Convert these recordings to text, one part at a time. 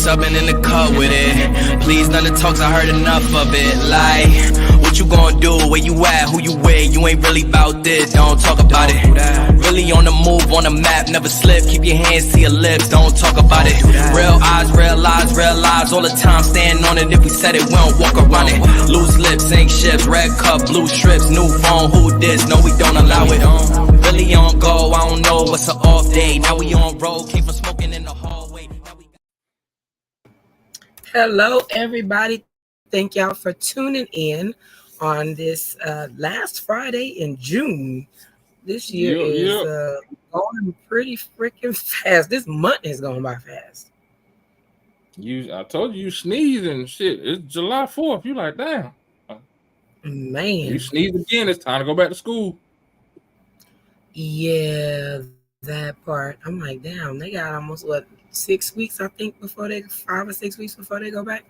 subbing in the cut with it. Please, none of the talks, I heard enough of it. Like, what you gonna do? Where you at? Who you with? You ain't really about this, don't talk about it. Really on the move, on the map, never slip. Keep your hands to your lips, don't talk about it. Real eyes, real lies all the time. Stand on it, if we said it, we don't walk around it. Loose lips, sink ships, red cup, blue strips, new phone, who this? No, we don't allow it. Really on go, I don't know what's an off day. Now we on road, came from smoking in the hallway. Hello, everybody. Thank y'all for tuning in on this last Friday in June. This year is going pretty freaking fast. This month is going by fast. I told you sneeze and shit. It's July 4th. You like, damn. Man. You sneeze again, it's time to go back to school. Yeah, that part. I'm like, damn, they got almost 6 weweeks, I think, 5 or 6 weeks before they go back.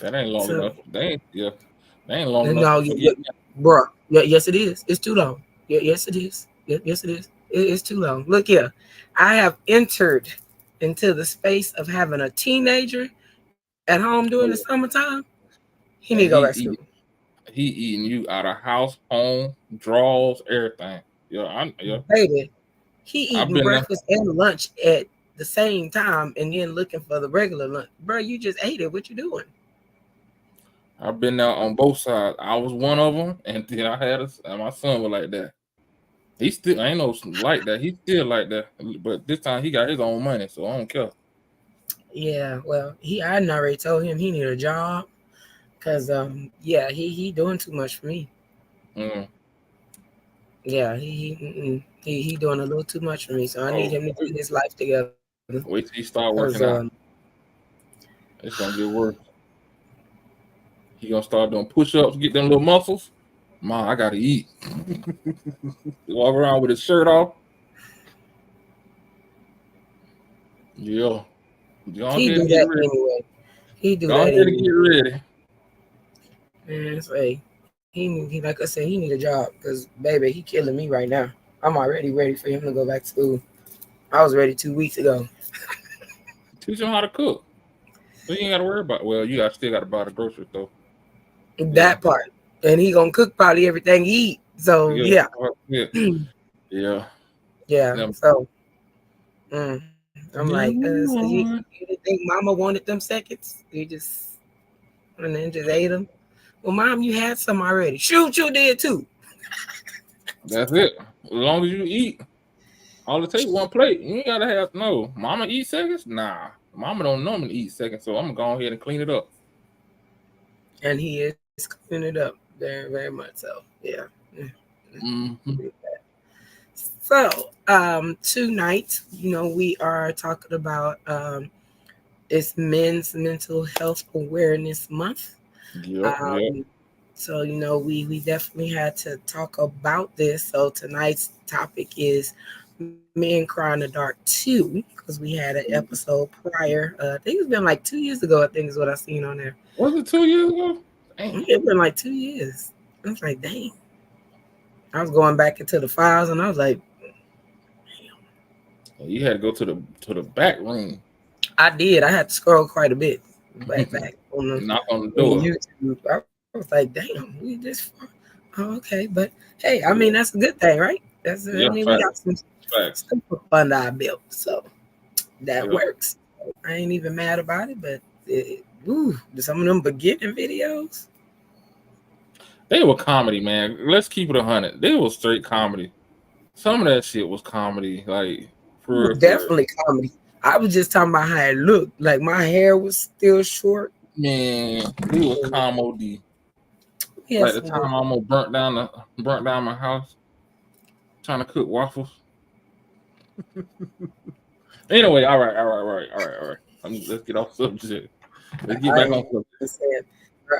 That ain't long enough. They ain't long enough. No, bro. Yeah, yes, it is. It's too long. Yeah, yes, it is. Yes, it is. It's too long. Look here. I have entered into the space of having a teenager at home during the summertime. He need to go back to school. He eating you out of house, home, drawers, everything. Baby, he eating breakfast and lunch at the same time and then looking for the regular lunch. Bro, you just ate it. What you doing? I've been there on both sides. I was one of them, and then I had my son was like that. He still ain't no like that. He still like that, but this time he got his own money, so I don't care. Yeah, well, I already told him he need a job, cause he doing too much for me. Yeah, he doing a little too much for me, so I need him to get his life together. Wait till he start working out. It's gonna get worse. He gonna start doing push-ups, get them little muscles. Mom, I gotta eat. Walk around with his shirt off. Yeah. He do that anyway. He do that anyway. Get ready. Man, say he like I said, he need a job because baby, he killing me right now. I'm already ready for him to go back to school. I was ready 2 weeks ago. Teach him how to cook. So you ain't gotta worry about. Well, you still gotta buy the groceries though. That part, and he gonna cook probably everything he eat. So yeah. So I'm like, so you didn't think Mama wanted them seconds? You just and then just ate them. Well, Mom, you had some already. Shoot, you did too. That's it. As long as you eat, all it takes one plate. You ain't gotta have no. Mama eat seconds? Nah, Mama don't normally eat seconds, so I'm gonna go ahead and clean it up. And he is cleaning it up very, very much so. Yeah. Mm-hmm. So tonight, we are talking about it's Men's Mental Health Awareness Month. Yep. So we definitely had to talk about this. So tonight's topic is Men Cry in the Dark 2, because we had an episode prior. I think it's been like 2 years ago, I think is what I seen on there. Was it 2 years ago? It's been like 2 years. I was like, dang. I was going back into the files and I was like, damn. You had to go to the back room. I did. I had to scroll quite a bit back on the knock on the door. YouTube. I was like, damn, we this far. Oh, okay. But hey, I mean that's a good thing, right? We got some super fun I built. So that works. I ain't even mad about it, but some of them beginning videos. They were comedy, man. Let's keep it 100. They were straight comedy. Some of that shit was comedy, like for definitely comedy. I was just talking about how it looked. Like my hair was still short. Man, it was comedy. Yes, like the time I almost burnt down my house trying to cook waffles. Anyway, all right. Let's get off subject. Let's get back on subject.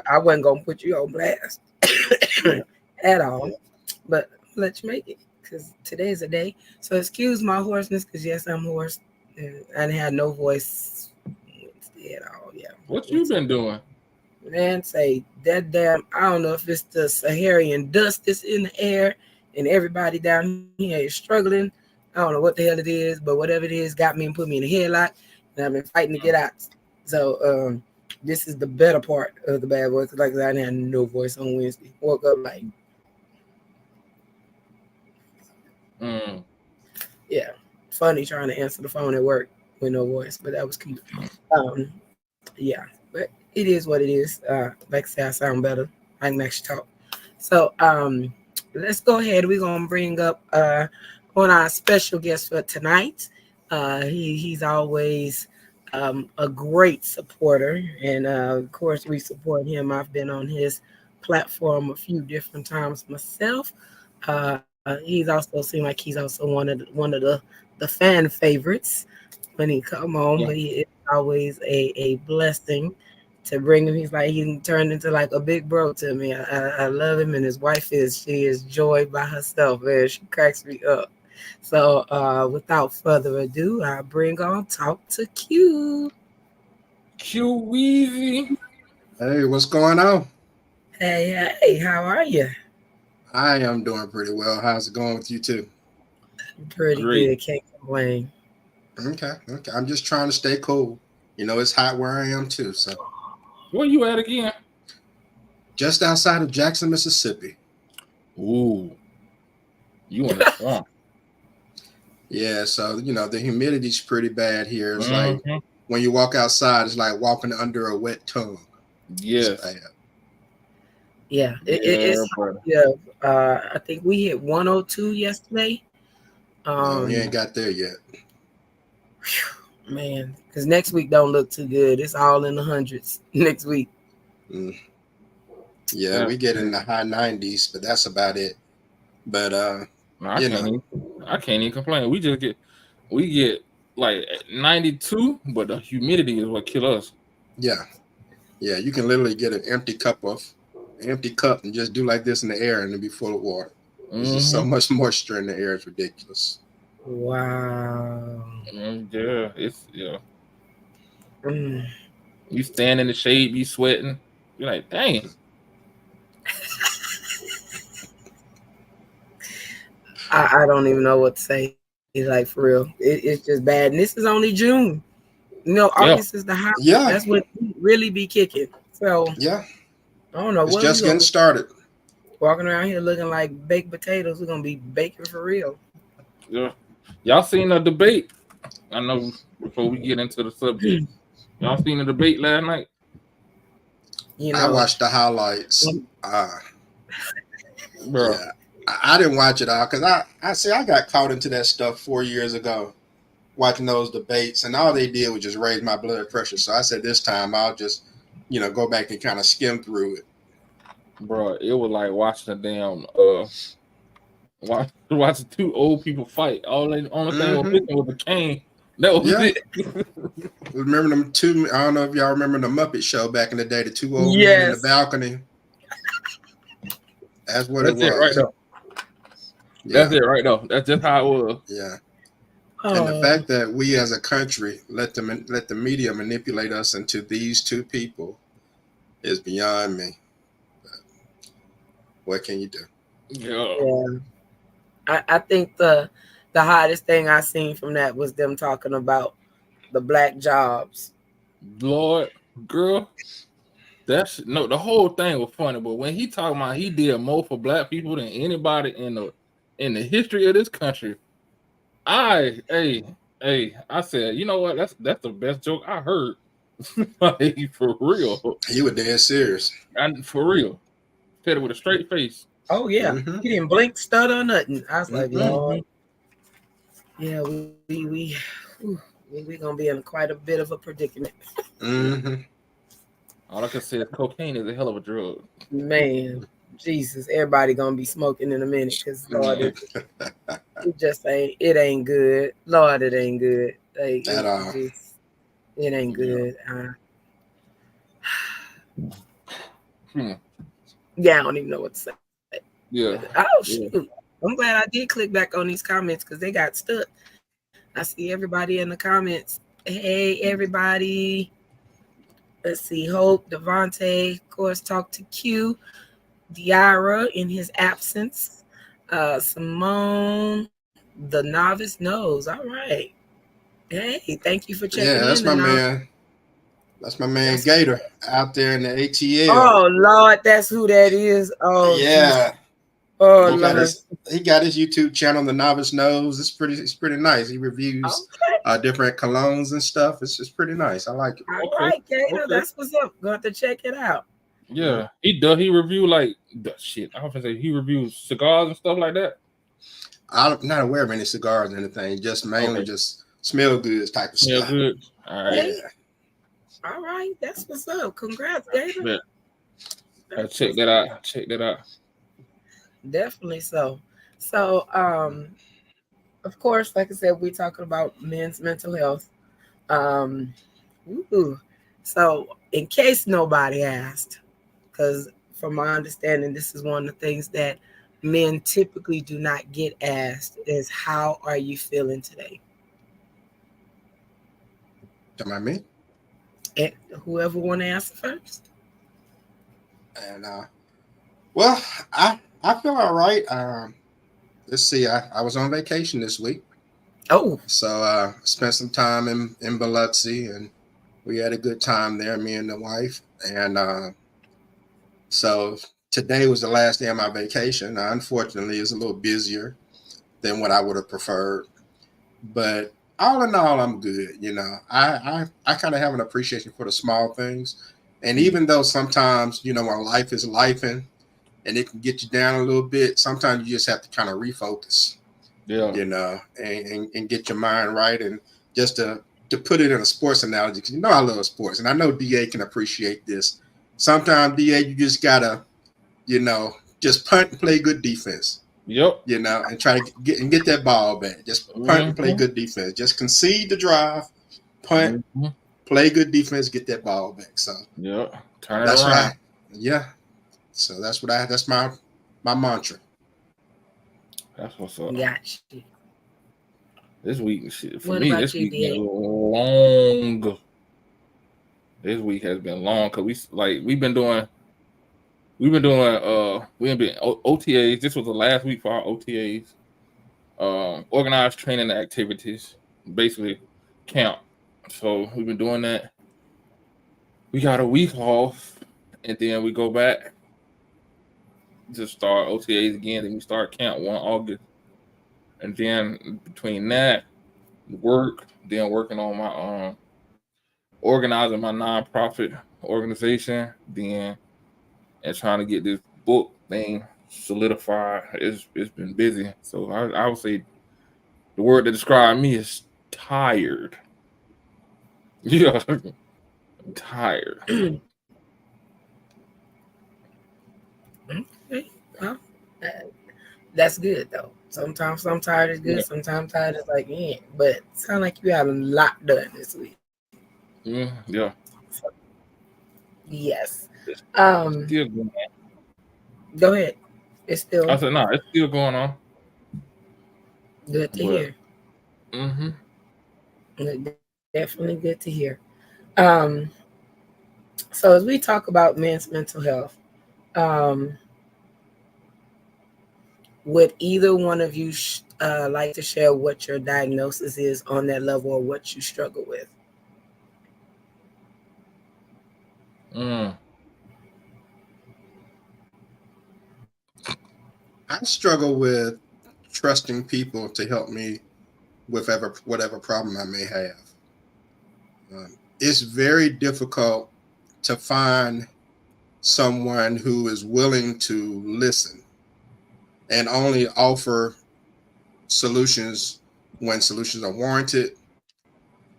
I wasn't gonna put you on blast at all, but let's make it because today's a day. So excuse my hoarseness, because yes, I'm hoarse and I had no voice at all. Yeah. What you been doing? Man, say that damn. I don't know if it's the Saharan dust that's in the air and everybody down here is struggling. I don't know what the hell it is, but whatever it is got me and put me in a headlock. and I've been fighting to get out. So this is the better part of the bad voice. Like I had no voice on Wednesday. Woke up like, yeah, funny trying to answer the phone at work with no voice, but that was cute. Yeah, but it is what it is. Like I say, I sound better. I can actually talk. So let's go ahead. We're gonna bring up on our special guest for tonight. He's always a great supporter, and of course we support him. I've been on his platform a few different times myself. He's also seemed like he's also one of the fan favorites when he come on, but he is always a blessing to bring him. He's like he turned into like a big bro to me. I love him, and his wife she is joy by herself, man. She cracks me up. So without further ado, I bring on Talk to Q. Q Weezy. Hey, what's going on? Hey, how are you? I am doing pretty well. How's it going with you too? Pretty good. Can't complain. Okay. I'm just trying to stay cool. You know, it's hot where I am too. So, where you at again? Just outside of Jackson, Mississippi. Ooh, you in the swamp? Yeah. So you know the humidity's pretty bad here. It's like when you walk outside, it's like walking under a wet tongue. Yes. Yeah. It's I think we hit 102 yesterday. No, we ain't got there yet. Man, because next week don't look too good. It's all in the hundreds next week. Yeah, we get in the high 90s, but that's about it. But I can't even complain. We get like 92, but the humidity is what kills us. Yeah, you can literally get an empty cup and just do like this in the air and it'll be full of water. There's just so much moisture in the air, it's ridiculous. Wow. You stand in the shade, you sweating. You're like, dang. I don't even know what to say. It's like for real. It's just bad. And this is only June. You know, August is the high. Yeah. That's what really be kicking. So yeah. I don't know. It's just getting started. Walking around here looking like baked potatoes. We're gonna be baking for real. Yeah. Y'all seen the debate? I know before we get into the subject. Y'all seen the debate last night? You know, I watched the highlights. Bro. Yeah. I didn't watch it all because I got caught into that stuff 4 years ago, watching those debates, and all they did was just raise my blood pressure. So I said this time I'll just, go back and kind of skim through it. Bro, it was like watching a damn watching two old people fight. Only thing was missing was a cane. That was it. Remember them two? I don't know if y'all remember the Muppet Show back in the day. The two old men in the balcony. That's what it was. It right now. Yeah. That's it right now. That's just how it was. Yeah. And the fact that we as a country let the media manipulate us into these two people is beyond me. But what can you do? Yeah. I think the hottest thing I seen from that was them talking about the black jobs. Lord, girl, the whole thing was funny. But when he talking about he did more for black people than anybody in the history of this country, I said, you know what? That's the best joke I heard. Like, for real. You were dead serious. And for real. Said it with a straight face. Oh yeah. He didn't blink, stutter, or nothing. I was like, Lord. Yeah, we gonna be in quite a bit of a predicament. All I can say is cocaine is a hell of a drug. Man, Jesus, everybody gonna be smoking in a minute because Lord, it just ain't. It ain't good. Lord, it ain't good. Like, at all. It ain't good. Yeah, I don't even know what to say. Yeah. Oh shoot! Yeah. I'm glad I did click back on these comments because they got stuck. I see everybody in the comments. Hey, everybody. Let's see. Hope, Devontae, of course, Talk to Q. Diara in his absence. Simone, the novice knows. All right. Hey, thank you for checking Yeah, that's in. my And man. That's my man Gator out there in the ATL. oh Lord, that's who that is. Oh Jesus. Yeah, Oh he got Lord. his YouTube channel, The Novice Knows. It's pretty nice. He reviews Okay. different colognes and stuff. It's just pretty nice. I like it. All right, Gator. That's what's up. Going to have to check it out. Yeah, he does. He review like the shit. I often say he reviews cigars and stuff like that. I'm not aware of any cigars or anything. Just mainly just smell goods type of stuff. Smell good. All right. Hey. All right, that's what's up. Congrats, Gator. Check that out. Check that out. Definitely so. So, of course, like I said, we're talking about men's mental health. So, in case nobody asked, because from my understanding, this is one of the things that men typically do not get asked is, how are you feeling today? Am I me? And whoever want to answer first. And well, I feel all right. Let's see. I was on vacation this week. Oh, so spent some time in Biloxi, and we had a good time there, me and the wife. And so today was the last day of my vacation. Unfortunately, it's a little busier than what I would have preferred, but all in all, I'm good. You know, I kind of have an appreciation for the small things, and even though sometimes, you know, when life is lifing and it can get you down a little bit, sometimes you just have to kind of refocus. Yeah. You know, and get your mind right, and just to put it in a sports analogy, because you know I love sports, and I know DA can appreciate this. Sometimes, DA, you just gotta, you know, just punt and play good defense. Yep. You know, and try to get that ball back. Just punt and play good defense. Just concede the drive, punt, play good defense, get that ball back. So yeah, turn it that's around. right. Yeah. So that's my mantra. That's what's up. Gotcha. This week, shit, for What me, about this you, week DA? been long. This week has been long because we've been doing OTAs. This was the last week for our OTAs. Organized training activities, basically camp. So we've been doing that. We got a week off, and then we go back to start OTAs again. Then we start camp 1 August, and then between that, work, then working on my organizing my nonprofit organization, then and trying to get this book thing solidified. It's been busy. So I would say the word to describe me is tired. Yeah, I'm tired. Okay. Well, that's good though. Sometimes I'm tired is good. Yeah. Sometimes tired is like, yeah. But it sounds like you had a lot done this week. Yeah. So, yes. Still going on. Go ahead. It's still. I said no. It's still going on. Good to hear. Definitely good to hear. So as we talk about men's mental health, would either one of you like to share what your diagnosis is on that level, or what you struggle with? I struggle with trusting people to help me with whatever problem I may have. It's very difficult to find someone who is willing to listen and only offer solutions when solutions are warranted.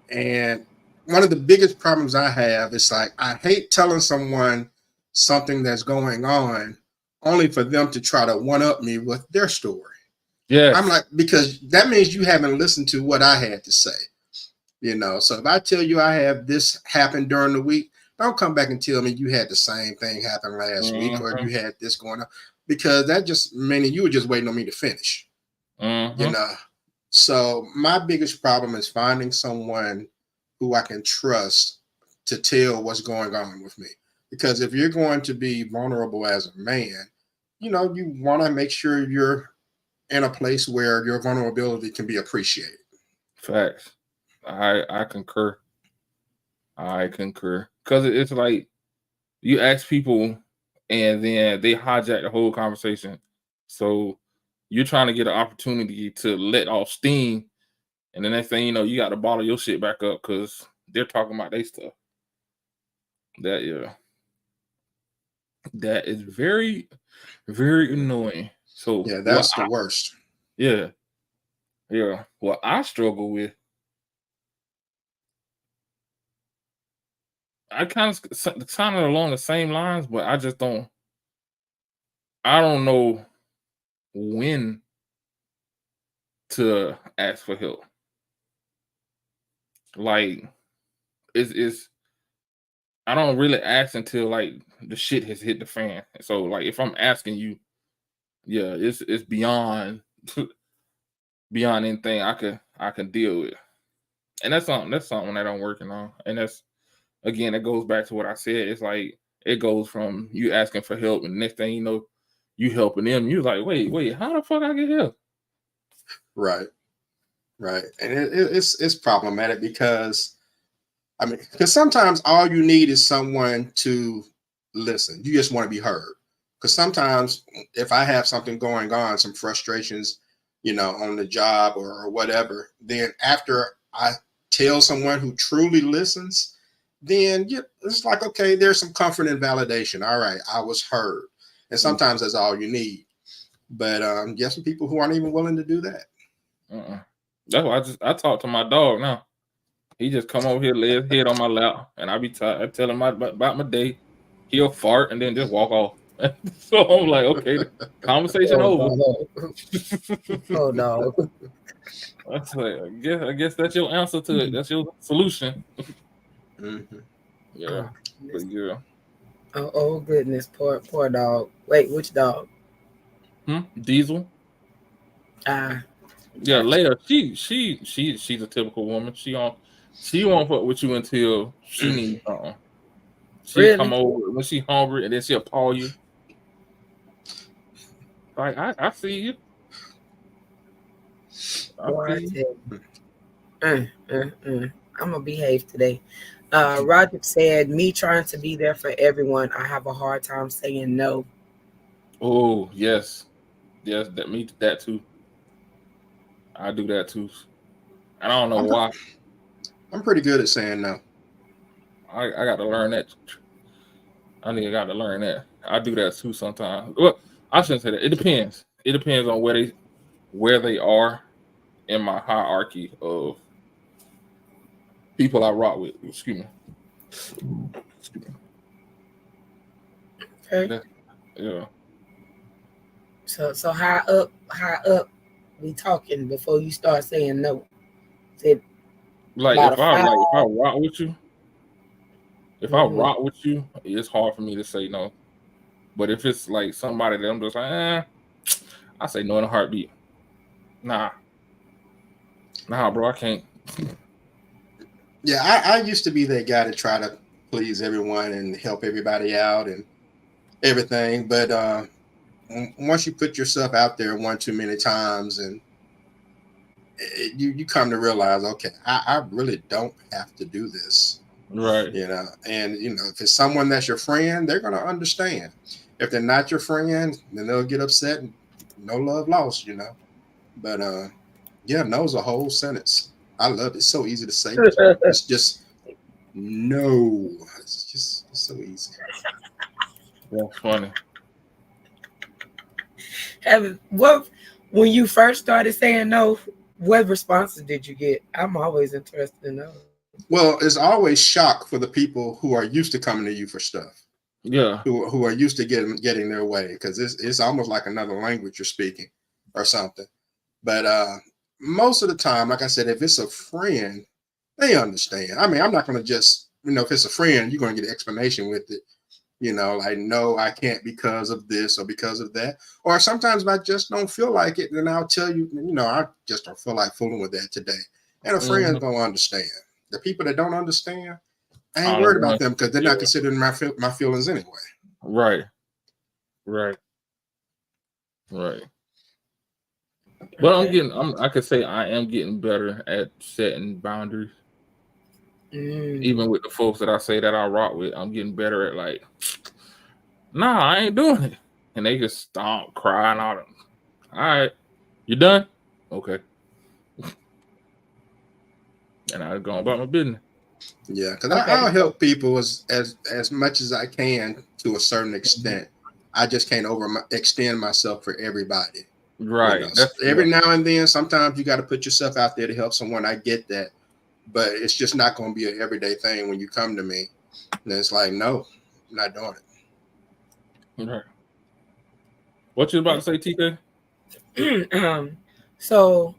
And one of the biggest problems I have is like, I hate telling someone something that's going on only for them to try to one up me with their story. Yeah. I'm like, because that means you haven't listened to what I had to say. You know, so if I tell you I have this happen during the week, don't come back and tell me you had the same thing happen last week, or you had this going on, because that just meaning you were just waiting on me to finish. You know, so my biggest problem is finding someone who I can trust to tell what's going on with me. Because if you're going to be vulnerable as a man, you know, you want to make sure you're in a place where your vulnerability can be appreciated. Facts. I concur. I concur. Because it's like you ask people and then they hijack the whole conversation. So you're trying to get an opportunity to let off steam. And the next thing you know, you got to bottle your shit back up because they're talking about their stuff. That is very, very annoying. So yeah, that's the worst. Yeah. What I struggle with, I kind of sounded along the same lines, but I just don't. I don't know when to ask for help. Like, it's I don't really ask until like the shit has hit the fan. So like, if I'm asking you, yeah, it's beyond beyond anything I can deal with, and that's something that I'm working on, and that's again, it goes back to what I said. It's like it goes from you asking for help, and the next thing you know, you helping them. You're like, wait, how the fuck I get help? Right, and it's problematic because sometimes all you need is someone to listen. You just want to be heard. Because sometimes if I have something going on, some frustrations, on the job or whatever, then after I tell someone who truly listens, then it's like, okay, there's some comfort and validation. All right, I was heard. And sometimes that's all you need. But you have some people who aren't even willing to do that. That's why I talk to my dog now. He just come over here, lay his head on my lap, and I tell him about my day. He'll fart and then just walk off. So I'm like, okay, conversation over. Oh no. That's like, I guess that's your answer to it. That's your solution. Mm-hmm. Yeah. But yeah. Oh goodness, poor dog. Wait, which dog? Diesel. Yeah, Leia. She's a typical woman. She won't fuck with you until she needs something. She'll come over when she's hungry, and then she'll paw you. Like, I see you. I'm gonna behave today. Roger said, "Me trying to be there for everyone. I have a hard time saying no." Oh yes, that too. I do that too. I don't know why. I'm pretty good at saying no. I got to learn that. I got to learn that. I do that too sometimes. Well, I shouldn't say that. It depends. It depends on where they are in my hierarchy of people I rock with. Excuse me. Okay. Yeah. So high up we talking before you start saying no. Like if I rock with you, I rock with you, it's hard for me to say no. But if it's like somebody that I'm just like, I say no in a heartbeat. Nah, bro, I can't. Yeah, I used to be that guy to try to please everyone and help everybody out and everything. But once you put yourself out there one too many times, and you come to realize, okay, I really don't have to do this. Right. And if it's someone that's your friend, they're going to understand. If they're not your friend, then they'll get upset and no love lost, But no's a whole sentence. I love it. It's so easy to say. It's just no. It's so easy. That's funny. When you first started saying no, what responses did you get? I'm always interested in those. Well, it's always shock for the people who are used to coming to you for stuff. Yeah. Who are used to getting their way, because it's almost like another language you're speaking or something. But most of the time, like I said, if it's a friend, they understand. I mean, I'm not going to just, if it's a friend, you're going to get an explanation with it. Like, no, I can't because of this or because of that. Or sometimes if I just don't feel like it, then I'll tell you, I just don't feel like fooling with that today. And a friend's going to understand. The people that don't understand, I ain't worried about them because they're not considering my feelings anyway. Right. But I could say I am getting better at setting boundaries. Even with the folks that I say that I rock with, I'm getting better at like, nah, I ain't doing it. And they just stomp, crying out. All right, you done? Okay. And I go about my business. Yeah, because I'll help people as much as I can to a certain extent. I just can't extend myself for everybody. Right. Every now and then, sometimes you got to put yourself out there to help someone. I get that. But it's just not going to be an everyday thing when you come to me. And it's like, no, I'm not doing it. Right. What you about to say, TK? So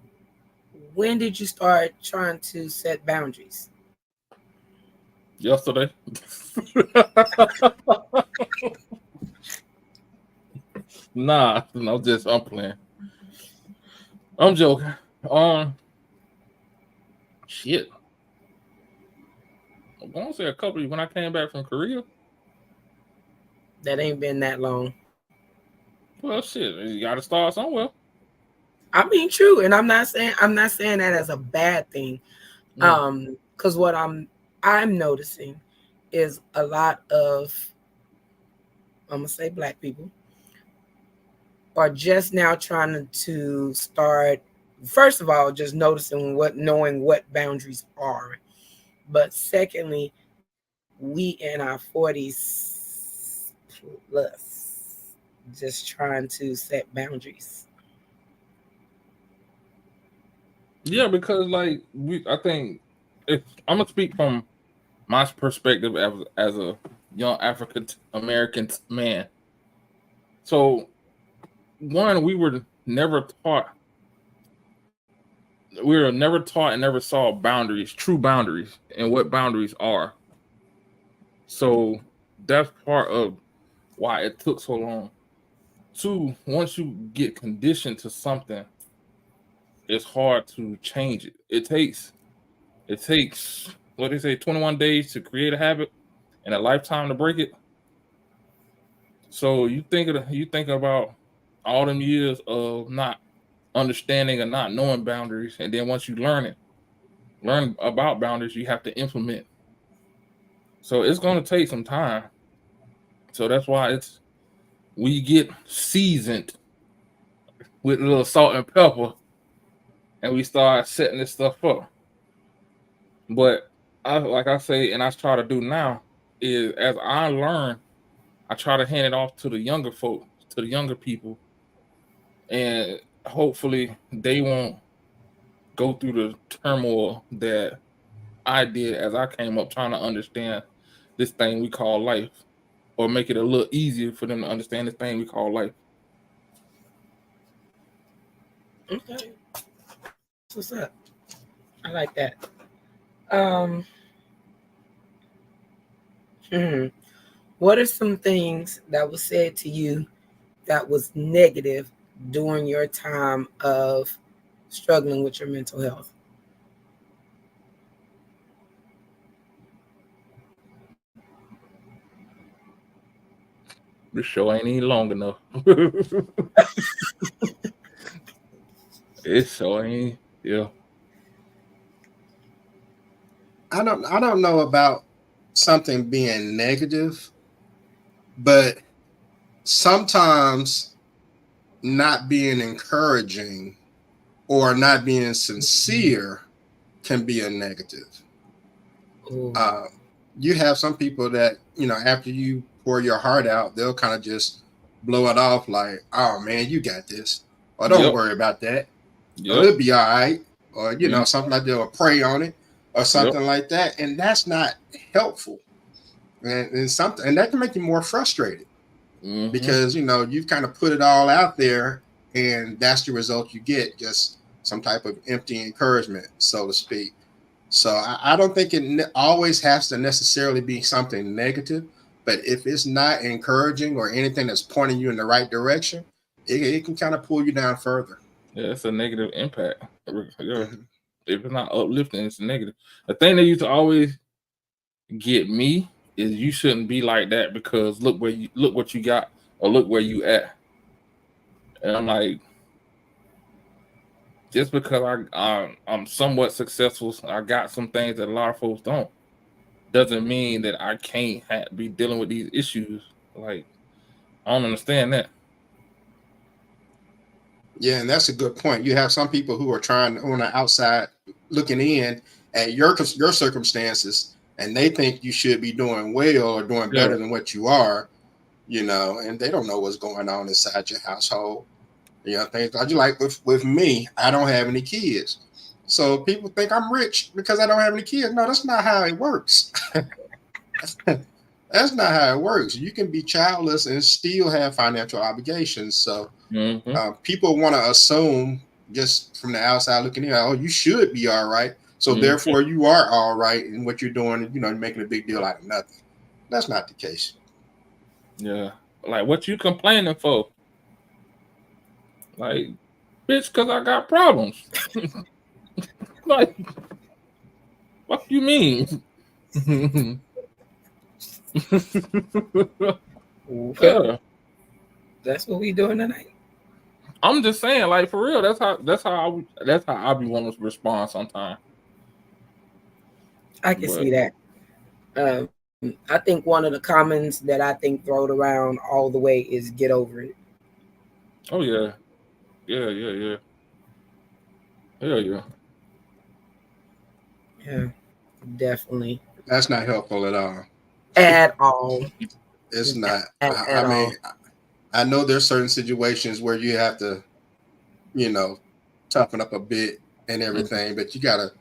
when did you start trying to set boundaries? Yesterday. Nah, I'm playing. I'm joking. Shit. I'm gonna say a couple of when I came back from Korea. That ain't been that long. Well, shit, you got to start somewhere. I mean, true, and I'm not saying that as a bad thing. Because what I'm noticing is a lot of, I'm gonna say, Black people are just now trying to start. First of all, just knowing what boundaries are, but secondly, we in our 40s plus just trying to set boundaries. Yeah, because like I think if I'm gonna speak from my perspective as a young African American man. So one, we were never taught and never saw boundaries, true boundaries, and what boundaries are. So that's part of why it took so long. Two, once you get conditioned to something, it's hard to change it. It takes what they say, 21 days to create a habit and a lifetime to break it. So you think about all them years of not understanding and not knowing boundaries, and then once you learn about boundaries, you have to implement. So it's going to take some time. So that's why we get seasoned with a little salt and pepper, and we start setting this stuff up. But like I say, and I try to do now, is as I learn, I try to hand it off to the younger folk, to the younger people, and hopefully they won't go through the turmoil that I did as I came up trying to understand this thing we call life, or make it a little easier for them to understand this thing we call life. Okay. What's up? I like that. What are some things that was said to you that was negative during your time of struggling with your mental health? This show ain't even long enough. It so ain't, yeah. I don't know about something being negative, but sometimes not being encouraging or not being sincere can be a negative. You have some people that, after you pour your heart out, they'll kind of just blow it off like, oh man, you got this. Or don't worry about that. Or it'll be all right. Or, something like that, or pray on it or something like that. And that's not helpful. And that can make you more frustrated because, you've kind of put it all out there and that's the result you get, just some type of empty encouragement, so to speak. So I don't think it always has to necessarily be something negative, but if it's not encouraging or anything that's pointing you in the right direction, it can kind of pull you down further. Yeah, it's a negative impact. If it's not uplifting, it's negative. The thing that used to always get me is you shouldn't be like that because look what you got or look where you at. And I'm like, just because I'm somewhat successful, I got some things that a lot of folks don't, doesn't mean that I can't be dealing with these issues. Like, I don't understand that. Yeah, and that's a good point. You have some people who are trying on the outside looking in at your circumstances, and they think you should be doing well or doing better than what you are, and they don't know what's going on inside your household. Things like with me, I don't have any kids. So people think I'm rich because I don't have any kids. No, that's not how it works. That's not how it works. You can be childless and still have financial obligations. So people want to assume just from the outside looking in, oh, you should be all right. So therefore you are all right in what you're doing, making a big deal out of nothing. That's not the case. Yeah. Like, what you complaining for? Like, bitch, because I got problems. Like, what do you mean? Okay. That's what we doing tonight. I'm just saying, like, for real. That's how I be wanting to respond sometimes. I can see that. I think one of the comments that I think thrown around all the way is "get over it." Oh yeah, yeah. Hell yeah. Yeah, definitely. That's not helpful at all. At all. It's not. I mean, I know there's certain situations where you have to, toughen up a bit and everything, but you gotta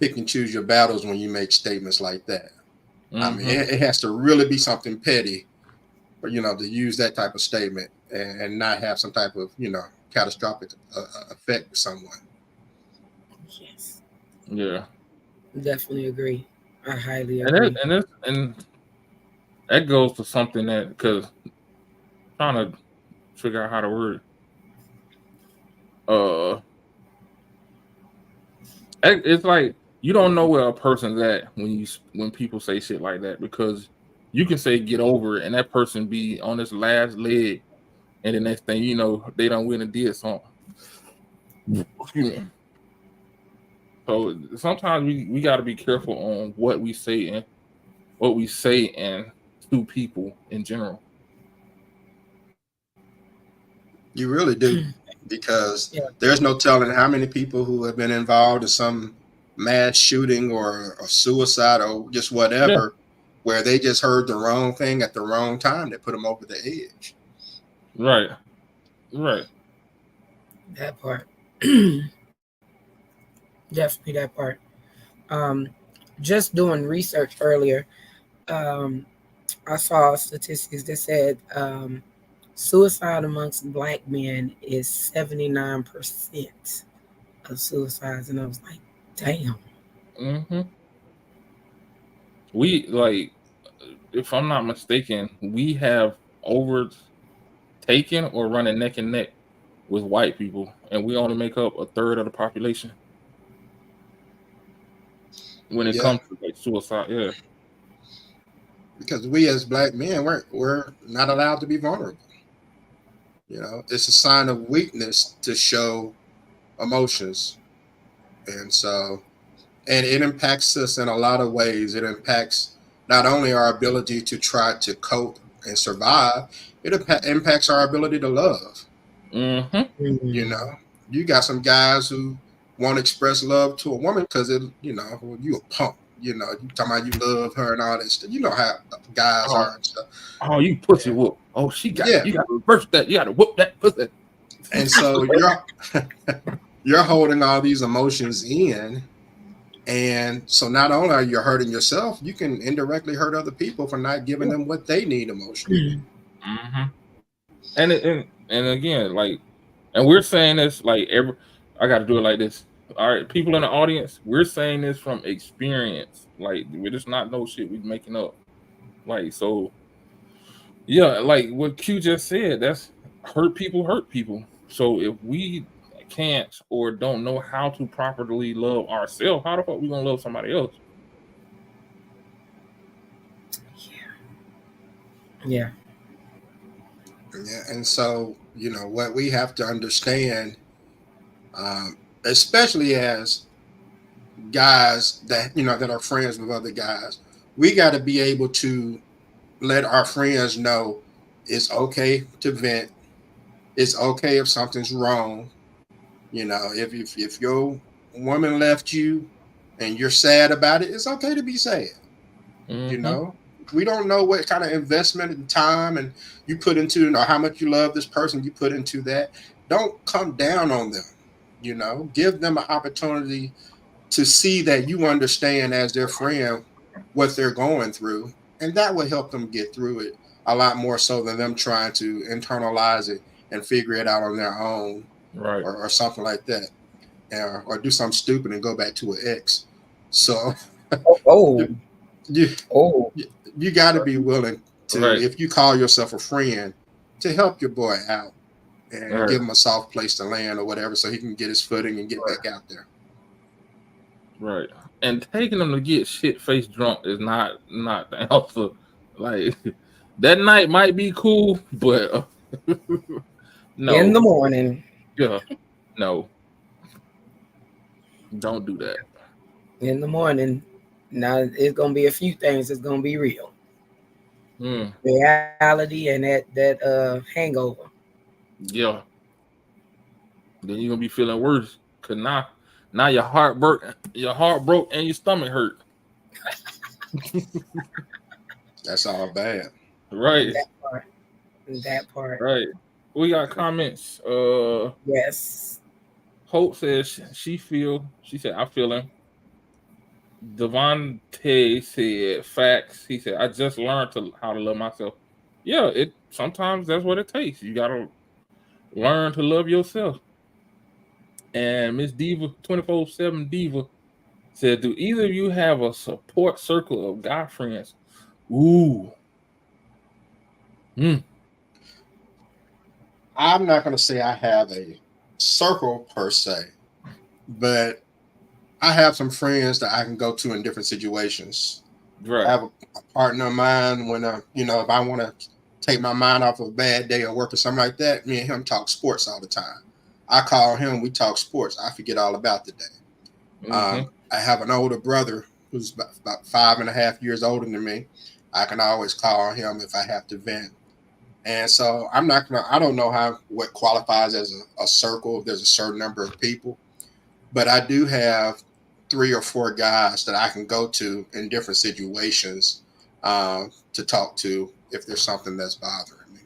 pick and choose your battles when you make statements like that. I mean, it has to really be something petty, for to use that type of statement and not have some type of catastrophic effect with someone. Yes. Yeah. Definitely agree. I highly agree. And that goes to something that, because trying to figure out how to word it. It's like you don't know where a person's at when people say shit like that, because you can say get over it and that person be on this last leg, and the next thing you know, they don't win and did something. Excuse me. So sometimes we got to be careful on what we say and to people in general. You really do, because there's no telling how many people who have been involved in some mass shooting or suicide or just whatever, where they just heard the wrong thing at the wrong time that put them over the edge. Right. That part. Definitely that part. Just doing research earlier, I saw statistics that said suicide amongst Black men is 79% of suicides, and I was like, damn. We, like, if I'm not mistaken, we have overtaken or running neck and neck with white people, and we only make up a third of the population when it comes to like suicide. Yeah, because we as Black men, we're not allowed to be vulnerable. It's a sign of weakness to show emotions, and it impacts us in a lot of ways. It impacts not only our ability to try to cope and survive, it impacts our ability to love. You got some guys who won't express love to a woman because you a punk. You talking about you love her and all that stuff. You know how guys are and stuff. Oh, you pussy whoop. Oh, you got to reverse that. You got to whoop that pussy. And so you're holding all these emotions in. And so not only are you hurting yourself, you can indirectly hurt other people for not giving them what they need emotionally. And again, like, and we're saying this like I got to do it like this. All right, people in the audience, we're saying this from experience. Like, we're just not no shit we making up. Like, so yeah, like what Q just said, that's hurt people. So if we can't or don't know how to properly love ourselves, how the fuck we gonna love somebody else? Yeah. And so what we have to understand, especially as guys that that are friends with other guys, we got to be able to let our friends know it's okay to vent. It's okay if something's wrong. If your woman left you and you're sad about it, it's okay to be sad. Mm-hmm. We don't know what kind of investment and time and you put into, or how much you love this person you put into that. Don't come down on them. Give them an opportunity to see that you understand as their friend what they're going through, and that will help them get through it a lot more so than them trying to internalize it and figure it out on their own, Right. or something like that, or do something stupid and go back to an ex. So Oh, you oh, you got to be willing to, Right. if you call yourself a friend, to help your boy out and Right. give him a soft place to land or whatever, so he can get his footing and get back out there. Right. And taking them to get shit-faced drunk is not the answer. Like, that night might be cool, but no. in the morning. Yeah. No. Don't do that. In the morning. Now it's gonna be a few things that's gonna be real. Reality and that hangover. Yeah. Then you're gonna be feeling worse. Cause now your heart broke and your stomach hurt. That's all bad. Right. That part. Right. We got comments. Yes. Hope says she said, I feel him. Devontae said facts. He said, I just learned how to love myself. Yeah, sometimes that's what it takes. You gotta learn to love yourself. And Miss Diva 24/7 Diva said, do either of you have a support circle of guy friends? Ooh. I'm not going to say I have a circle per se, but I have some friends that I can go to in different situations. Right. I have a partner of mine when, if I want to take my mind off of a bad day or work or something like that, me and him talk sports all the time. I call him, we talk sports. I forget all about the day. Mm-hmm. I have an older brother who's about 5.5 years older than me. I can always call him if I have to vent. And so I don't know what qualifies as a circle, if there's a certain number of people, but I do have 3 or 4 guys that I can go to in different situations to talk to if there's something that's bothering me.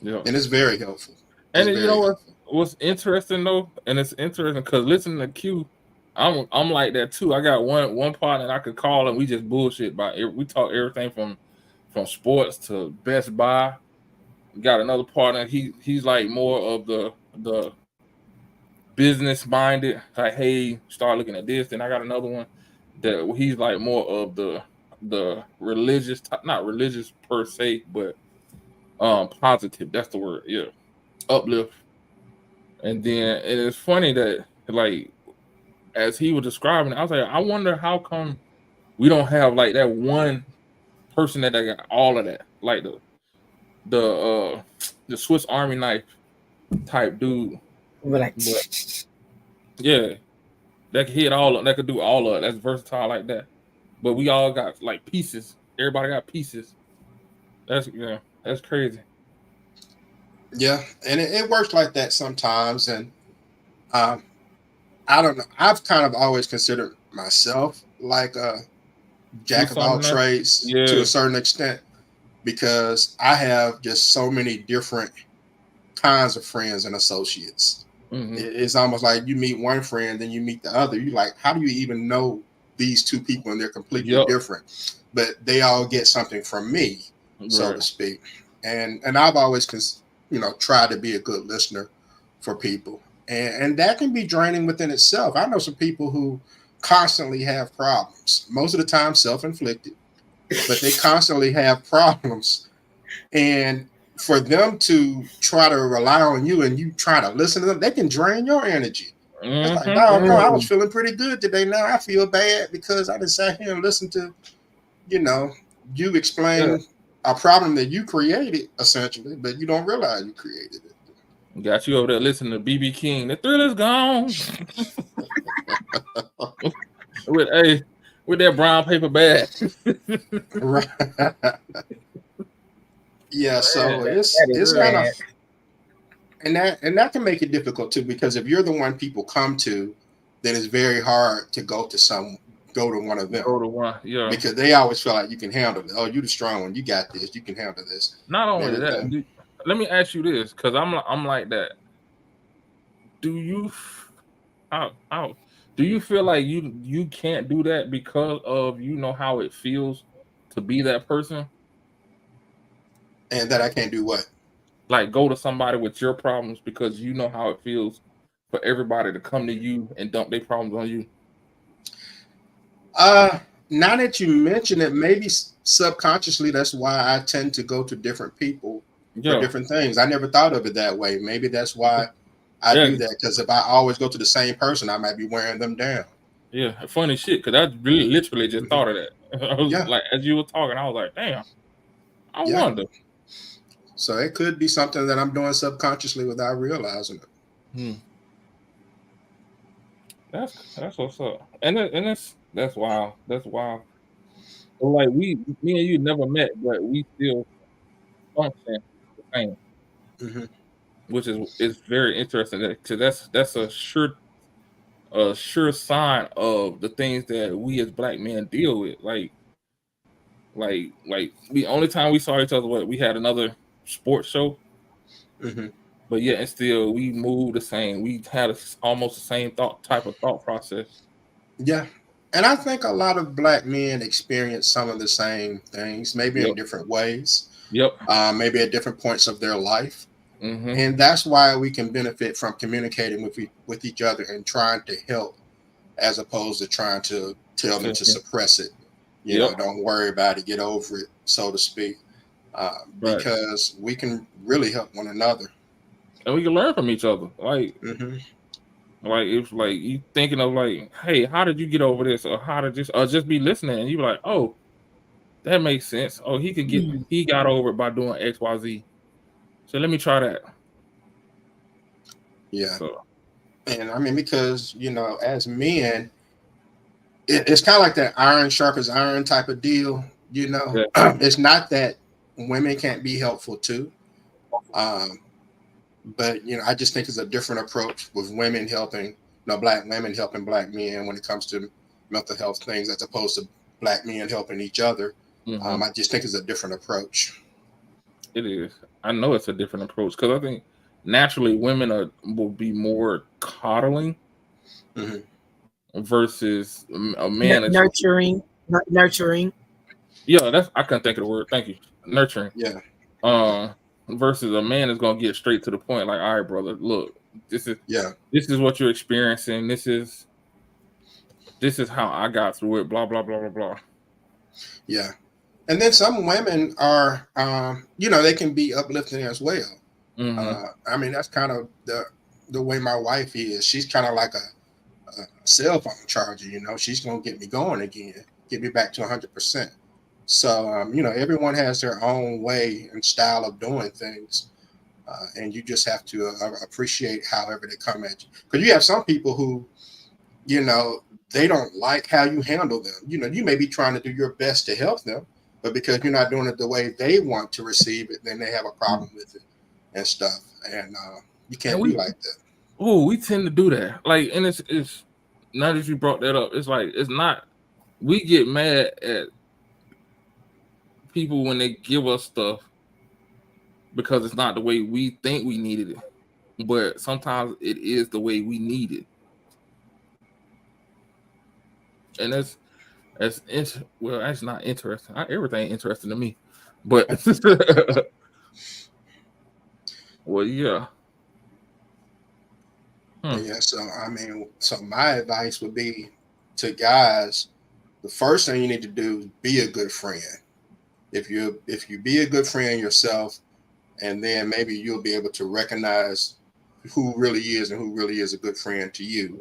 Yeah. And it's very helpful. And you know what's interesting though? And it's interesting because listening to Q, I'm like that too. I got one partner that I could call and we just bullshit about it. We talk everything from sports to Best Buy. We got another partner. He's like more of the business minded. Like, hey, start looking at this. Then I got another one that he's like more of the religious, not religious per se, but positive. That's the word. Yeah, uplift. And then it is funny that like as he was describing it, I was like, I wonder how come we don't have like that one person that got all of that, like the Swiss Army knife type dude. Like, yeah, that could hit that could do all of it. That's versatile like that. But we all got like pieces. Everybody got pieces. That's crazy. Yeah, and it works like that sometimes. And I don't know. I've kind of always considered myself like a jack of all trades to a certain extent, because I have just so many different kinds of friends and associates. Mm-hmm. It's almost like you meet one friend, then you meet the other. You like, how do you even know these two people and they're completely different? But they all get something from me, so to speak. And I've always tried to be a good listener for people. And that can be draining within itself. I know some people who constantly have problems, most of the time self-inflicted, but they constantly have problems. And for them to try to rely on you and you try to listen to them, they can drain your energy. It's like, no, I was feeling pretty good today. Now I feel bad because I just sat here and listened to, you explain a problem that you created essentially, but you don't realize you created it. Got you over there listening to BB King. The thrill is gone. with that brown paper bag. Right. Yeah, so it's kind of, rad. and that can make it difficult too, because if you're the one people come to, then it's very hard to go to one of them. Go to one, yeah. Because they always feel like you can handle it. Oh, you the strong one. You got this. You can handle this. Not only that, let me ask you this, because I'm like that. Do you do you feel like you can't do that because of how it feels to be that person? And that I can't do what? Like go to somebody with your problems because you know how it feels for everybody to come to you and dump their problems on you. Now that you mention it, maybe subconsciously that's why I tend to go to different people for different things. I never thought of it that way. Maybe that's why I do that, because if I always go to the same person, I might be wearing them down. Yeah, funny shit, because I really literally just thought of that. I was like, as you were talking, I was like, damn, I wonder. So it could be something that I'm doing subconsciously without realizing it. That's what's up, and that's wild. That's wild. So like me and you never met, but we still function the same, which is very interesting. Because that's a sure sign of the things that we as Black men deal with. Like the only time we saw each other, we had another sports show. But yeah, and still we move the same. We had almost the same type of thought process. Yeah. And I think a lot of Black men experience some of the same things, maybe in different ways. Maybe at different points of their life. And that's why we can benefit from communicating with each other and trying to help, as opposed to trying to tell them to suppress it. You know, don't worry about it, get over it, so to speak. Because we can really help one another. And we can learn from each other. Like, like if like you thinking of like, hey, how did you get over this? Or how did just be listening, and you be like, oh, that makes sense. Oh, he got over it by doing XYZ. So let me try that. Yeah. So. And I mean, because as men, it's kind of like that iron sharpens iron type of deal. It's not that women can't be helpful too. But I just think it's a different approach with women helping, Black women helping Black men when it comes to mental health things, as opposed to Black men helping each other. I just think it's a different approach. It is. I know it's a different approach, because I think naturally women will be more coddling versus a man nurturing. Yeah, I couldn't think of the word. Thank you. Nurturing. Yeah. Versus a man is gonna get straight to the point, like, all right, brother, look, this is what you're experiencing. This is how I got through it. Blah blah blah blah blah. Yeah, and then some women are, they can be uplifting as well. I mean, that's kind of the way my wife is. She's kind of like a cell phone charger. She's gonna get me going again, get me back to 100%. So, everyone has their own way and style of doing things. And you just have to appreciate however they come at you. Because you have some people who, they don't like how you handle them. You may be trying to do your best to help them, but because you're not doing it the way they want to receive it, then they have a problem with it and stuff. And you can't be like that. Oh, we tend to do that. Like, and it's now that you brought that up, it's like, it's not, we get mad at people when they give us stuff because it's not the way we think we needed it, but sometimes it is the way we need it, and that's not interesting. Everything interesting to me, but well, yeah. Yeah. So I mean, my advice would be to guys: the first thing you need to do is be a good friend. If you be a good friend yourself, and then maybe you'll be able to recognize who really is and who really is a good friend to you.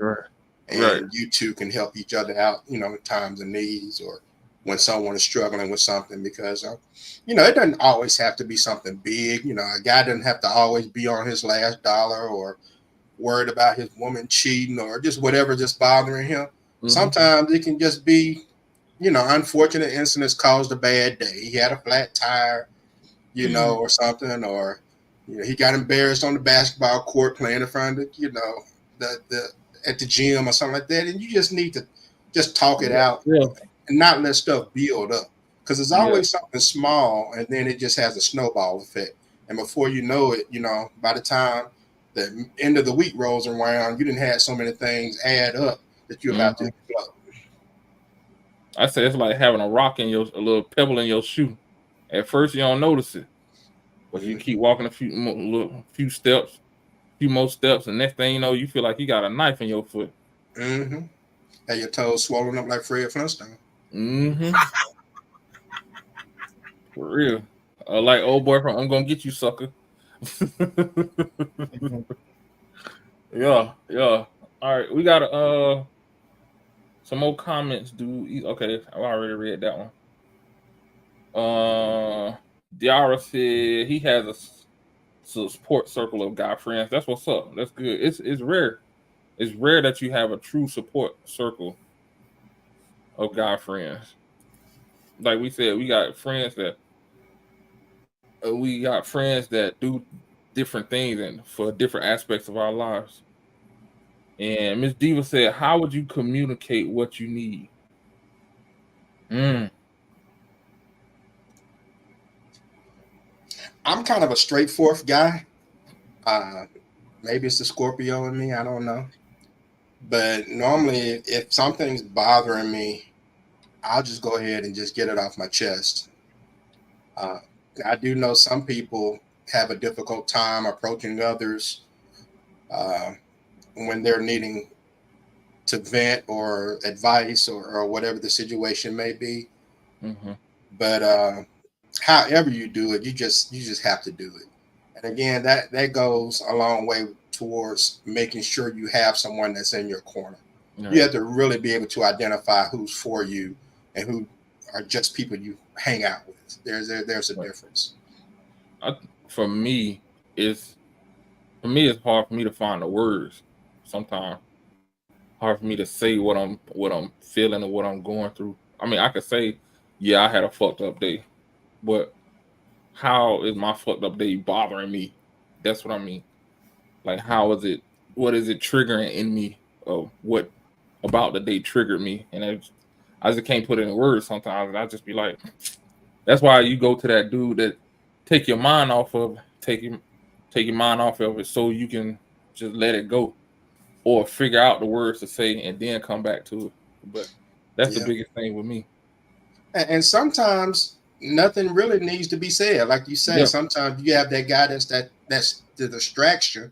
And you two can help each other out, in times of needs, or when someone is struggling with something, because it doesn't always have to be something big. A guy doesn't have to always be on his last dollar or worried about his woman cheating or just whatever just bothering him. Mm-hmm. Sometimes it can just be, unfortunate incidents caused a bad day. He had a flat tire, or something, or he got embarrassed on the basketball court playing in front of the at the gym or something like that, and you just need to just talk it out and not let stuff build up, because there's always something small, and then it just has a snowball effect, and before you know it, by the time the end of the week rolls around, you didn't have so many things add up that you're about to explode. I say it's like having a little pebble in your shoe. At first, you don't notice it, but you keep walking a few more steps, and next thing you know, you feel like you got a knife in your foot. Mm-hmm. And your toes swollen up like Fred Flintstone. Mm-hmm. For real. Like old boy from I'm Gonna Get You, Sucker. Yeah. All right, we got some more comments, dude. Okay, I already read that one. Diara said he has a support circle of guy friends. That's what's up. That's good. It's rare. It's rare that you have a true support circle of guy friends. Like we said, we got friends that do different things and for different aspects of our lives. And Miss Diva said, "How would you communicate what you need?" I'm kind of a straightforward guy. Maybe it's the Scorpio in me. I don't know. But normally, if something's bothering me, I'll just go ahead and just get it off my chest. I do know some people have a difficult time approaching others when they're needing to vent or advice or whatever the situation may be. Mm-hmm. But however you do it, you just have to do it. And again, that goes a long way towards making sure you have someone that's in your corner. Right. You have to really be able to identify who's for you and who are just people you hang out with. There's a difference. For me, it's hard for me to find the words. Sometimes hard for me to say what I'm feeling or what I'm going through. I mean, I could say, yeah, I had a fucked up day, but how is my fucked up day bothering me? That's what I mean. Like, what is it triggering in me? What about the day triggered me? And I just can't put it in words sometimes. And I just be like, that's why you go to that dude that take your mind off of it so you can just let it go or figure out the words to say and then come back to it. But that's the biggest thing with me. And sometimes nothing really needs to be said. Like you say, sometimes you have that guy that's the distraction.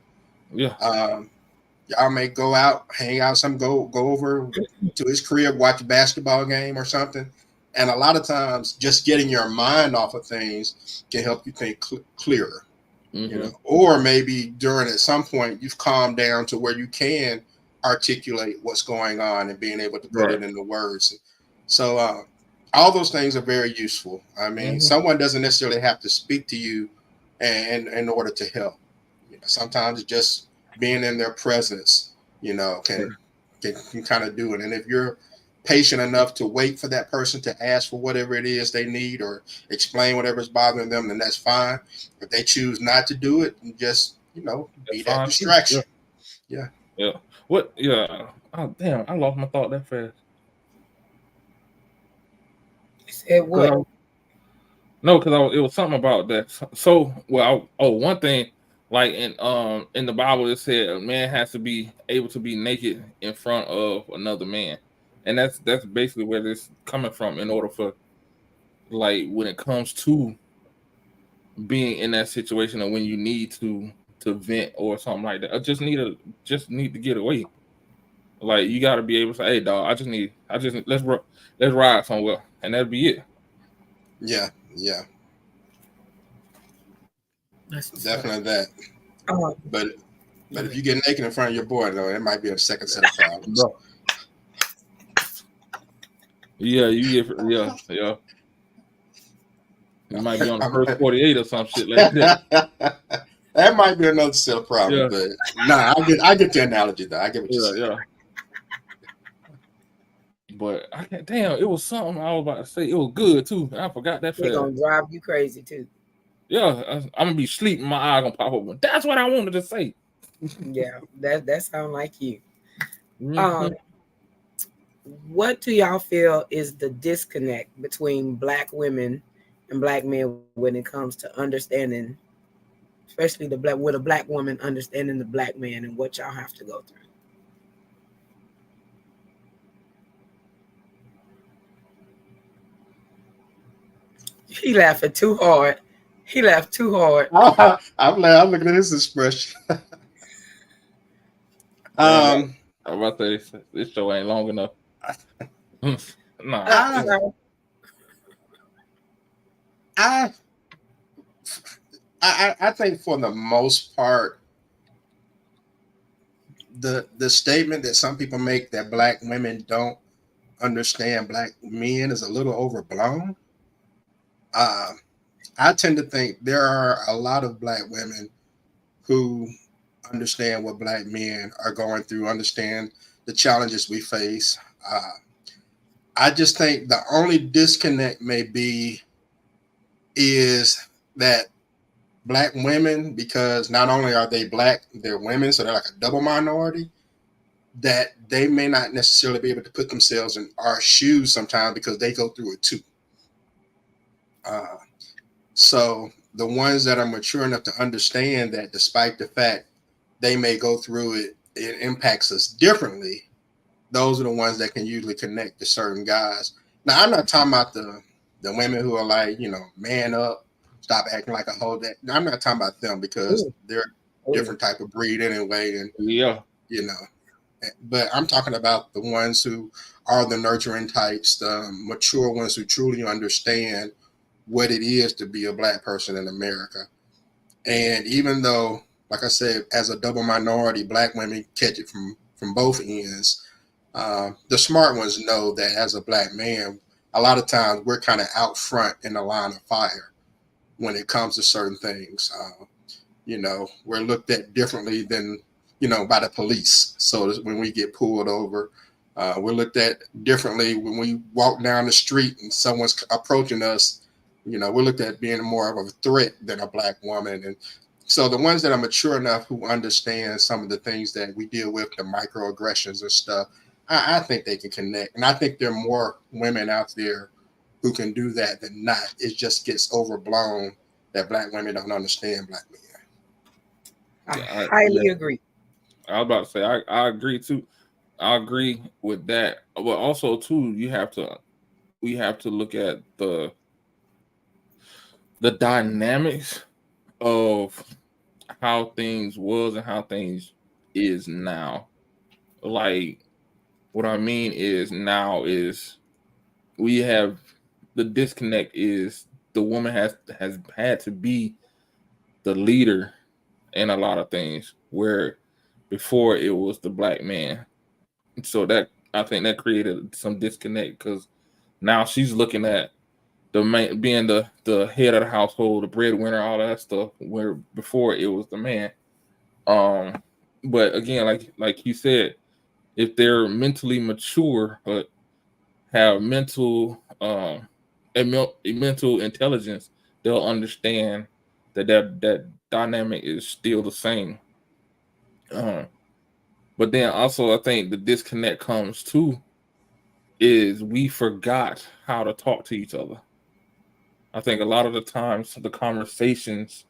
Yeah. Y'all may go out, hang out, go over to his crib, watch a basketball game or something. And a lot of times just getting your mind off of things can help you think clearer. Mm-hmm. Or maybe at some point you've calmed down to where you can articulate what's going on and being able to put it into words. So all those things are very useful. I mean, someone doesn't necessarily have to speak to you and in order to help. Sometimes just being in their presence, can kind of do it. And if you're patient enough to wait for that person to ask for whatever it is they need or explain whatever's bothering them, then that's fine. If they choose not to do it, just be that distraction. Yeah. What? Yeah. Oh damn! I lost my thought that fast. You said what? No, because it was something about that. So, one thing, like in the Bible, it said a man has to be able to be naked in front of another man. And that's basically where this is coming from. In order for, like, when it comes to being in that situation, or when you need to vent or something like that, I just need to get away. Like, you got to be able to say, "Hey, dog, let's ride somewhere," and that'd be it. Yeah. That's definitely that. But if you get naked in front of your boy, though, it might be a second set of problems. Yeah, you get yeah. It might be on the first 48 or some shit like that. That might be another set of problems, but nah, I get the analogy though. I get what you're saying. Yeah. But I can't. Damn, it was something I was about to say. It was good too. I forgot that. They're gonna drive you crazy too. Yeah, I'm gonna be sleeping. My eye gonna pop open. That's what I wanted to say. Yeah, that sounds like you. Mm-hmm. What do y'all feel is the disconnect between Black women and Black men when it comes to understanding, especially with a Black woman understanding the Black man and what y'all have to go through? He laughing too hard. He laughed too hard. I'm looking at his expression. I'm about to say this show ain't long enough. Nah. I think for the most part, the statement that some people make that Black women don't understand Black men is a little overblown. I tend to think there are a lot of Black women who understand what Black men are going through, understand the challenges we face. I just think the only disconnect may be is that Black women, because not only are they Black, they're women, so they're like a double minority, that they may not necessarily be able to put themselves in our shoes sometimes because they go through it too. So the ones that are mature enough to understand that despite the fact they may go through it, it impacts us differently, those are the ones that can usually connect to certain guys. Now, I'm not talking about the women who are like, man up, stop acting like a hoe. That I'm not talking about them because they're a different type of breed anyway. And but I'm talking about the ones who are the nurturing types, the mature ones who truly understand what it is to be a Black person in America. And even though, like I said, as a double minority, Black women catch it from both ends. The smart ones know that as a Black man, a lot of times we're kind of out front in the line of fire when it comes to certain things. We're looked at differently than, by the police. So when we get pulled over, we're looked at differently when we walk down the street and someone's approaching us. We're looked at being more of a threat than a Black woman. And so the ones that are mature enough who understand some of the things that we deal with, the microaggressions and stuff, I think they can connect. And I think there are more women out there who can do that than not. It just gets overblown that Black women don't understand Black men. I highly agree. I was about to say, I agree too. I agree with that. But also too, we have to look at the dynamics of how things was and how things is now. Like, what I mean is now is we have the disconnect is the woman has had to be the leader in a lot of things where before it was the Black man. So that I think that created some disconnect because now she's looking at the man being the head of the household, the breadwinner, all that stuff. Where before it was the man. But again, like you said, if they're mentally mature but have mental mental intelligence, they'll understand that dynamic is still the same. But then also I think the disconnect comes too is we forgot how to talk to each other. I think a lot of the times the conversations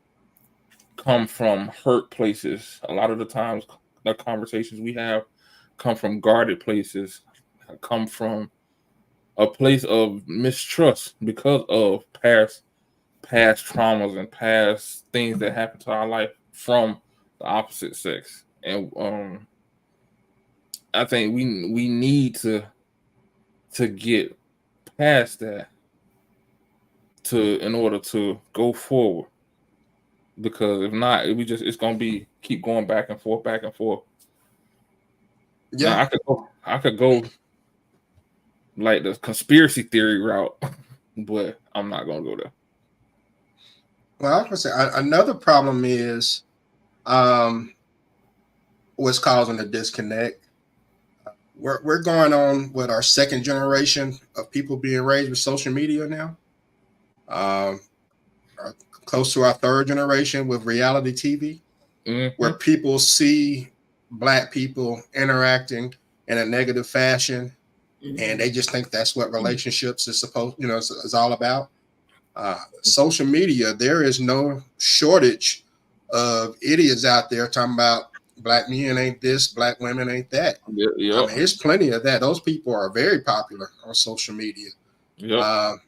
come from hurt places. A lot of the times the conversations we have come from guarded places, come from a place of mistrust because of past traumas and past things that happened to our life from the opposite sex. And I think we need to get past that in order to go forward. Because if not, it's gonna be keep going back and forth, back and forth. Yeah, now, I could go like the conspiracy theory route, but I'm not gonna go there. Well, I was gonna say another problem is what's causing the disconnect. We're going on with our second generation of people being raised with social media now. Close to our third generation with reality TV, where people see Black people interacting in a negative fashion, and they just think that's what relationships is supposed, is all about. Social media, there is no shortage of idiots out there talking about Black men ain't this, Black women ain't that. Yep. I mean, there's plenty of that. Those people are very popular on social media. Yep.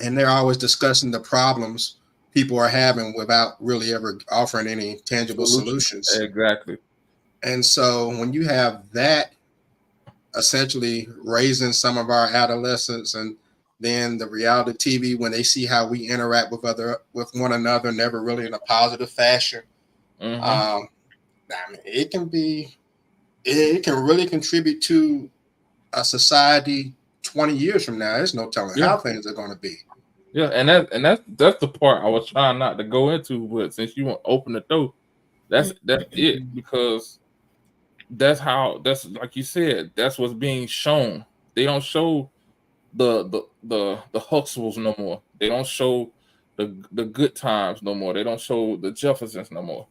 And they're always discussing the problems people are having without really ever offering any tangible solutions. Exactly. And so when you have that essentially raising some of our adolescents, and then the reality TV, when they see how we interact with one another, never really in a positive fashion, I mean, it can really contribute to a society 20 years from now. There's no telling how things are going to be. Yeah, and that's the part I was trying not to go into, but since you want to open the door, that's it, because that's like you said, that's what's being shown. They don't show the hustles no more. They don't show the good times no more. They don't show the Jeffersons no more.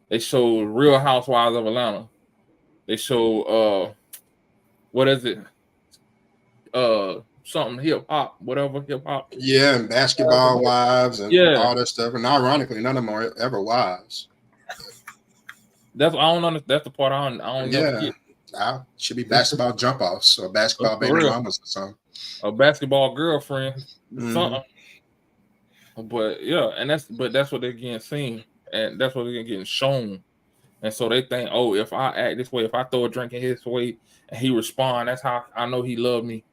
They show Real Housewives of Atlanta. They show what is it? Something hip hop, whatever hip hop. Yeah, and Basketball Wives and all that stuff. And ironically, none of them are ever wives. That's I don't understand. That's the part I don't know. Yeah, should be basketball jump offs or basketball baby mamas or something. A basketball girlfriend, something. But yeah, and that's what they're getting seen, and that's what they're getting shown. And so they think, oh, if I act this way, if I throw a drink in his way and he respond, that's how I know he loved me.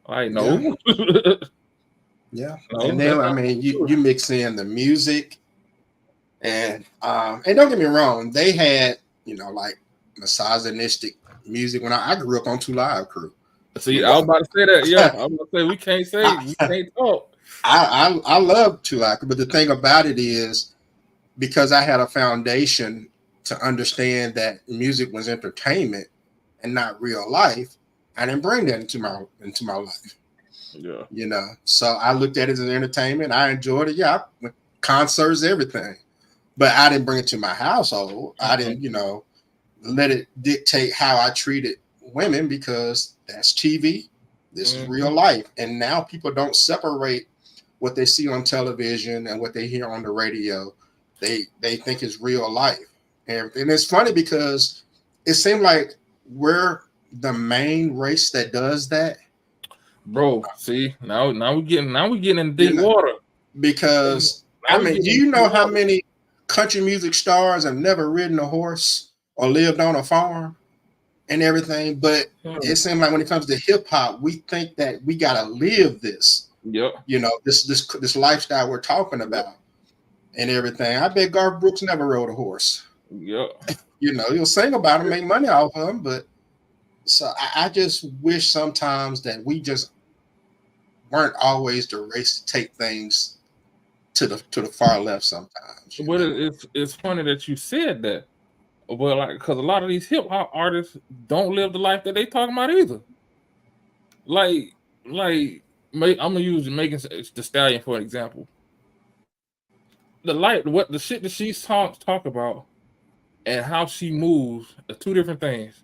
I know. Yeah. No, and then I mean, you mix in the music, and don't get me wrong, they had like misogynistic music when I grew up on 2 Live Crew. See, I was about to say that. Yeah, I was about to say we can't talk. I love 2 Live Crew, but the thing about it is, because I had a foundation to understand that music was entertainment and not real life, I didn't bring that into my life. Yeah. So I looked at it as entertainment. I enjoyed it. Yeah, concerts, everything. But I didn't bring it to my household. I didn't, let it dictate how I treated women, because that's TV. This is real life. And now people don't separate what they see on television and what they hear on the radio. They think it's real life. And it's funny because it seemed like we're the main race that does that. Bro, see, now we getting in deep water. Because I mean, do you know how many country music stars have never ridden a horse or lived on a farm and everything? But it seems like when it comes to hip hop, we think that we gotta live this. Yep. This lifestyle we're talking about and everything. I bet Garth Brooks never rode a horse. Yep. He'll sing about him, make money off of him, but so I just wish sometimes that we just weren't always the race to take things to the far left sometimes. But it's funny that you said that. Well, because a lot of these hip hop artists don't live the life that they talking about either. I'm gonna use Megan Thee Stallion for an example. The shit that she talk about and how she moves are 2 different things.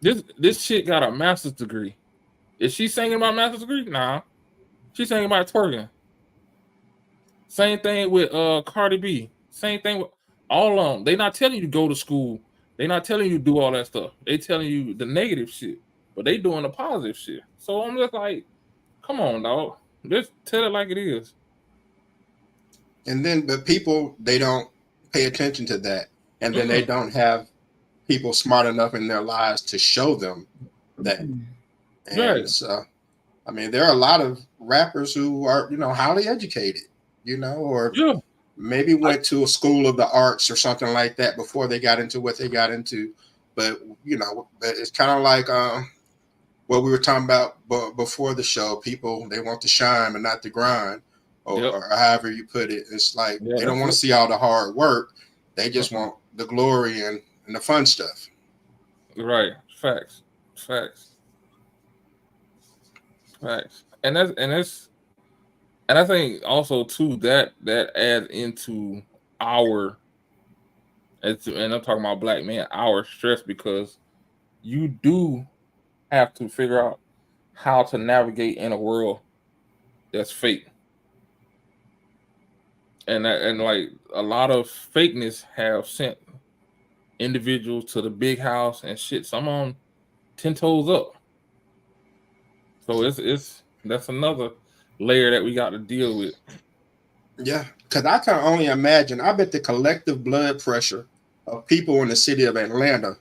This shit got a master's degree. Is she singing about master's degree? Nah. She's singing about twerking. Same thing with Cardi B. Same thing with all of them. They not telling you to go to school. They not telling you to do all that stuff. They telling you the negative shit, but they doing the positive shit. So I'm just like, come on, dog. Just tell it like it is. And then, but people, they don't pay attention to that. And then they don't have people smart enough in their lives to show them that. And so, I mean, there are a lot of rappers who are, highly educated, or maybe went to a school of the arts or something like that before they got into what they got into. But, but it's kind of like what we were talking about before the show. People, they want to shine but not to grind, or however you put it. It's like they don't want to see all the hard work. They just want the glory and the fun stuff. Right. Facts. And I think also too that adds into our, and I'm talking about black men, our stress, because you do have to figure out how to navigate in a world that's fake. And like a lot of fakeness have sent individuals to the big house and shit. Some of them 10 toes up. So that's another layer that we got to deal with. Yeah, because I can only imagine. I bet the collective blood pressure of people in the city of Atlanta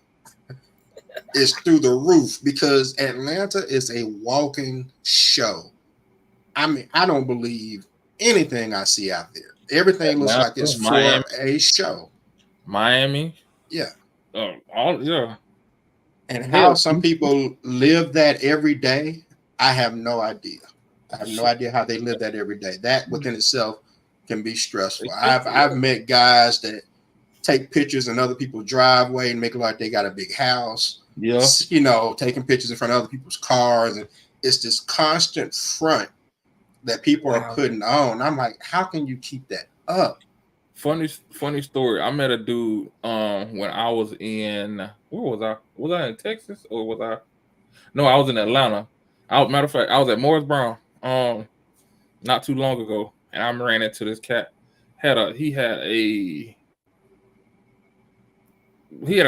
is through the roof, because Atlanta is a walking show. I mean, I don't believe anything I see out there. Everything looks like it's for a show. Miami. Yeah. Yeah. And how some people live that every day, I have no idea. I have no idea how they live that every day. That within itself can be stressful. I've met guys that take pictures in other people's driveway and make it like they got a big house. Yeah. You know, taking pictures in front of other people's cars. And it's this constant front that people are putting on. I'm like, how can you keep that up? Funny story. I met a dude when I was in, where was I? Was I in Texas or was I? No, I was in Atlanta. Matter of fact, I was at Morris Brown not too long ago, and I ran into this cat. He had a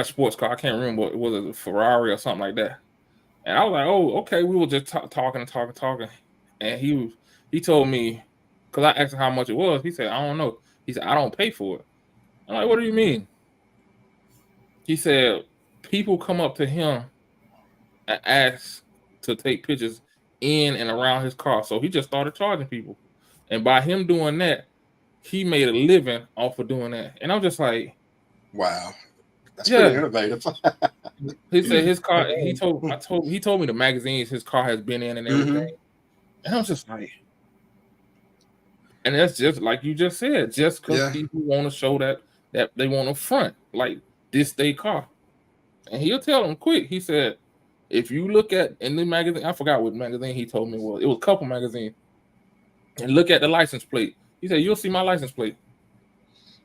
sports car. I can't remember what was it, a Ferrari or something like that. And I was like, oh, okay. We were just talking, and he told me, because I asked him how much it was. He said, I don't know. He said, I don't pay for it. I'm like, what do you mean? He said, people come up to him and ask to take pictures in and around his car. So he just started charging people. And by him doing that, he made a living off of doing that. And I'm just like, wow. That's pretty innovative. He said his car, he told me the magazines his car has been in and everything. Mm-hmm. And I was just like, and that's just like you just said, just because people want to show that they want to front, like this they car. And he'll tell them quick. He said, if you look at in the magazine, I forgot what magazine he told me it was. It was a couple magazines. And look at the license plate. He said, you'll see my license plate.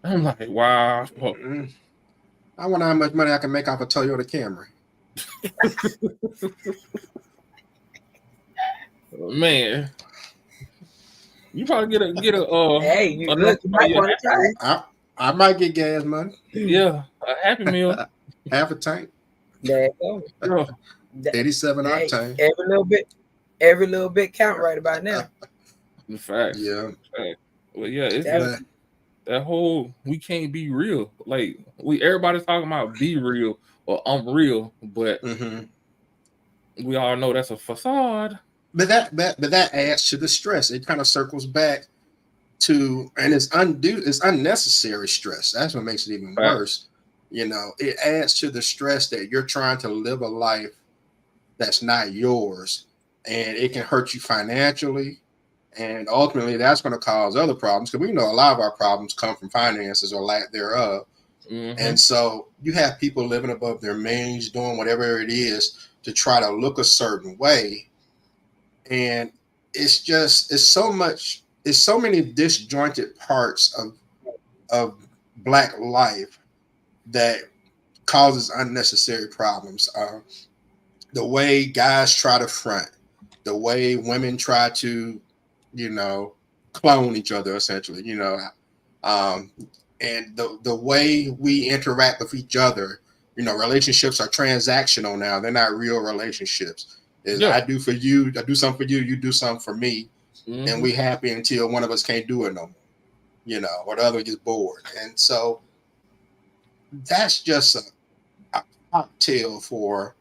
I'm like, wow. Mm-hmm. I wonder how much money I can make off a Toyota Camry. Man. You probably get a hey, you might want to try. I might get gas money. Yeah, a Happy Meal. Half a tank. There you go. 87 octane. Every little bit count right about now. In fact. Yeah. Well, yeah, it's that whole we can't be real. Like everybody's talking about be real or I'm real, but we all know that's a facade. But that adds to the stress. It kind of circles back to, and it's unnecessary stress. That's what makes it even worse. You know, it adds to the stress that you're trying to live a life that's not yours, and it can hurt you financially, and ultimately that's going to cause other problems, because we know a lot of our problems come from finances or lack thereof. And so you have people living above their means, doing whatever it is to try to look a certain way. And it's so many disjointed parts of Black life that causes unnecessary problems. The way guys try to front, the way women try to, clone each other, essentially, and the way we interact with each other. Relationships are transactional now. They're not real relationships. I do for you, I do something for you, you do something for me, and we happy until one of us can't do it no more, or the other gets bored. And so that's just a cocktail for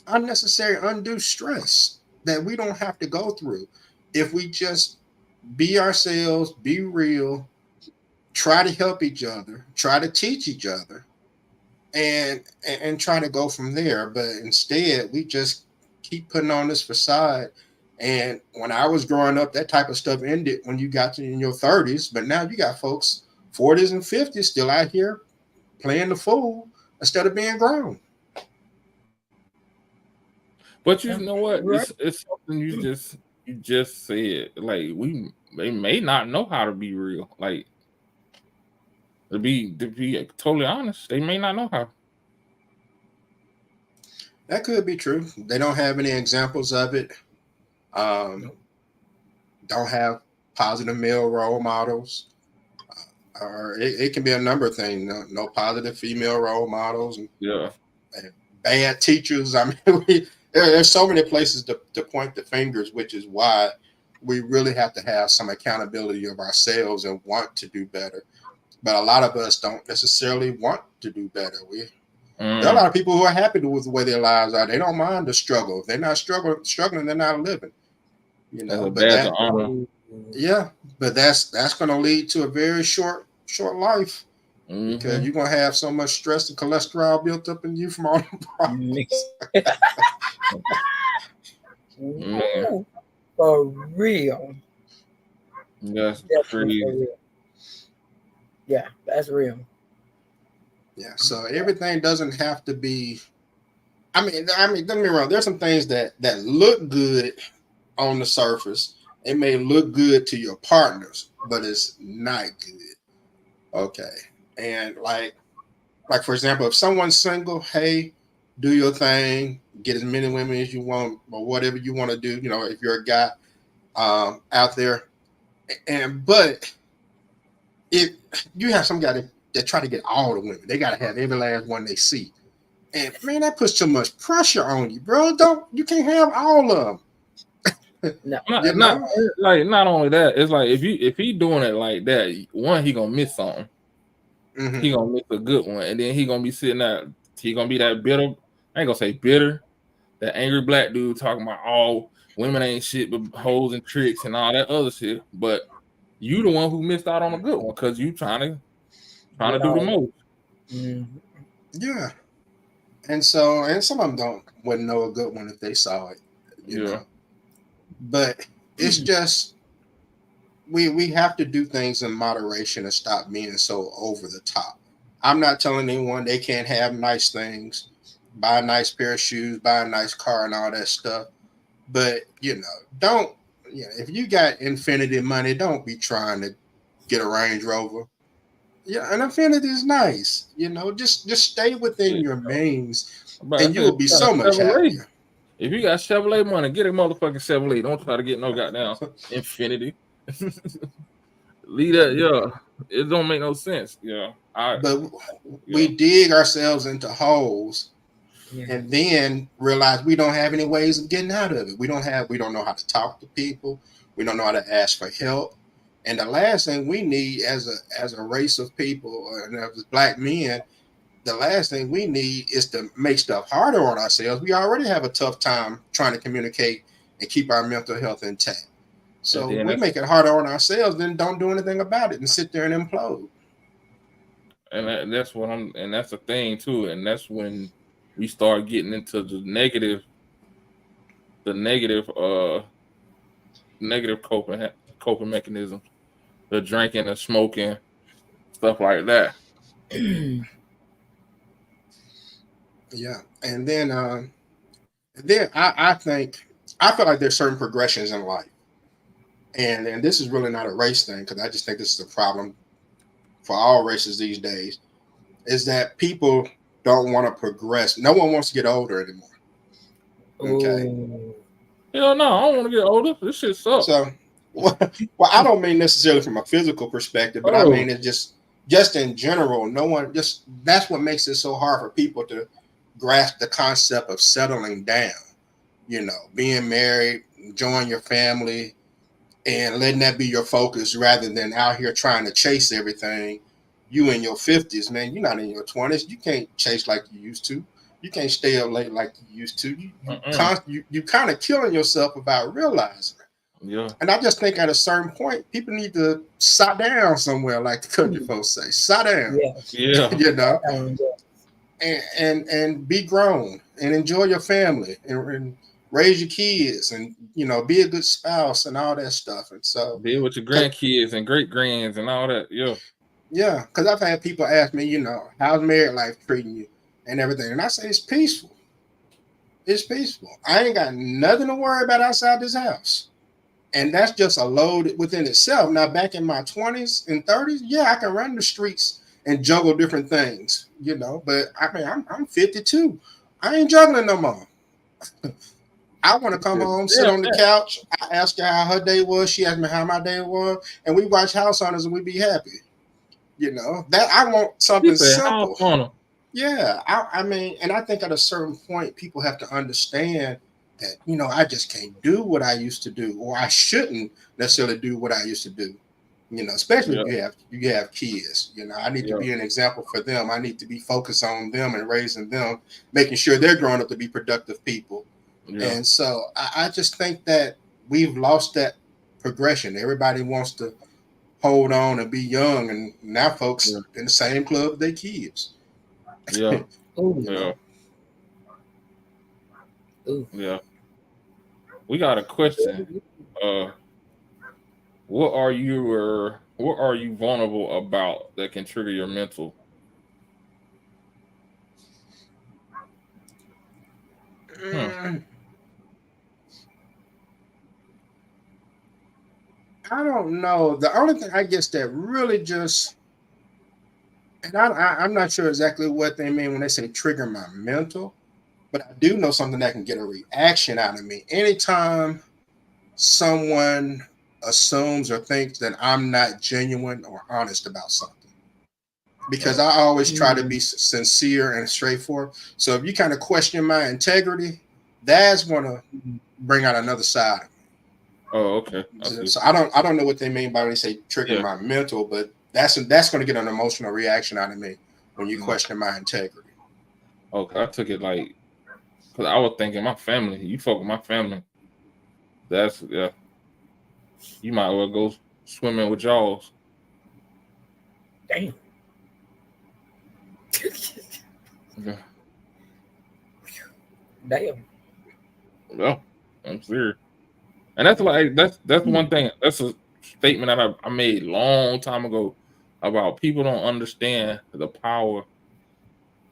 unnecessary, undue stress that we don't have to go through if we just be ourselves, be real, try to help each other, try to teach each other, and try to go from there. But instead, we just keep putting on this facade. And when I was growing up, that type of stuff ended when you got to in your 30s. But now you got folks 40s and 50s still out here playing the fool instead of being grown. But you know what? It's something you just said. Like they may not know how to be real. Like to be totally honest, they may not know how. That could be true. They don't have any examples of it. Don't have positive male role models. Or it can be a number of things. No positive female role models. And bad teachers. I mean, there's so many places to point the fingers, which is why we really have to have some accountability of ourselves and want to do better. But a lot of us don't necessarily want to do better. There are a lot of people who are happy with the way their lives are. They don't mind the struggle. If they're not struggling, they're not living. You know, but that's going to lead to a very short life because you're going to have so much stress and cholesterol built up in you from all the problems. For real. That's crazy. Yeah, that's real. Yeah, so everything doesn't have to be. I mean, don't get me wrong. There's some things that look good on the surface. It may look good to your partners, but it's not good. Okay, and like for example, if someone's single, hey, do your thing, get as many women as you want, or whatever you want to do. You know, if you're a guy out there, but if you have some guy that try to get all the women, they got to have every last one they see. And man, that puts too much pressure on you, bro. You can't have all of them. Not only that, it's like if he doing it like that, one, he gonna miss something. He gonna miss a good one, and then he gonna be sitting there. He gonna be that bitter. I ain't gonna say bitter. That angry black dude talking about all women ain't shit but hoes and tricks and all that other shit. But you the one who missed out on a good one because you trying to do the most. Yeah. And some of them wouldn't know a good one if they saw it. You know. But it's just we have to do things in moderation and stop being so over the top. I'm not telling anyone they can't have nice things, buy a nice pair of shoes, buy a nice car and all that stuff. But if you got infinity money, don't be trying to get a Range Rover. Yeah, an Infinity is nice. You know, just stay within your means, and you will be so much happier. If you got Chevrolet money, get a motherfucking Chevrolet. Don't try to get no goddamn Infinity. Leave that, it don't make no sense. We dig ourselves into holes, and then realize we don't have any ways of getting out of it. We don't know how to talk to people. We don't know how to ask for help. And the last thing we need as a race of people, and as black men, the last thing we need is to make stuff harder on ourselves. We already have a tough time trying to communicate and keep our mental health intact. So we make it harder on ourselves, then don't do anything about it and sit there and implode. And that's the thing too. And that's when we start getting into the negative coping mechanisms. The drinking and smoking, stuff like that. Yeah, and then I feel like there's certain progressions in life, and this is really not a race thing because I just think this is a problem for all races these days. Is that people don't want to progress? No one wants to get older anymore. Okay. Hell no, I don't want to get older. This shit sucks. So. Well, I don't mean necessarily from a physical perspective, but I mean it just in general. That's what makes it so hard for people to grasp the concept of settling down. You know, being married, enjoying your family, and letting that be your focus rather than out here trying to chase everything. You in your 50s, man. You're not in your 20s. You can't chase like you used to. You can't stay up late like you used to. You kind of killing yourself without realizing it. Yeah. And I just think at a certain point, people need to sit down somewhere, like the country folks say. Sit down. Yeah. You know, and be grown and enjoy your family and raise your kids, and be a good spouse and all that stuff. And so deal with your grandkids and great grands and all that. Yeah, because I've had people ask me, how's married life treating you and everything, and I say it's peaceful. It's peaceful. I ain't got nothing to worry about outside this house. And that's just a load within itself. Now, back in my 20s and 30s, yeah, I can run the streets and juggle different things, But I mean, I'm 52. I ain't juggling no more. I want to come home, sit on the couch. I ask her how her day was. She asked me how my day was. And we watch House Hunters and we be happy. That I want something simple. Yeah, I mean, and I think at a certain point, people have to understand that I just can't do what I used to do, or I shouldn't necessarily do what I used to do. Especially if you have kids. I need to be an example for them. I need to be focused on them and raising them, making sure they're growing up to be productive people. Yeah. And so I just think that we've lost that progression. Everybody wants to hold on and be young, and now folks in the same club with their kids. Yeah. Ooh. Yeah. We got a question. What are you vulnerable about that can trigger your mental? I don't know. The only thing I guess that really just, and I'm not sure exactly what they mean when they say trigger my mental, but I do know something that can get a reaction out of me. Anytime someone assumes or thinks that I'm not genuine or honest about something, because I always try to be sincere and straightforward. So if you kind of question my integrity, that's going to bring out another side of me. Oh, okay. So I don't know what they mean by when they say trigger my mental, but that's going to get an emotional reaction out of me when you question my integrity. Okay, I took it like, because I was thinking my family. You fuck with my family, that's you might well go swimming with y'all. Damn. Damn. Well, I'm serious. And that's like that's one thing. That's a statement that I made a long time ago about people don't understand the power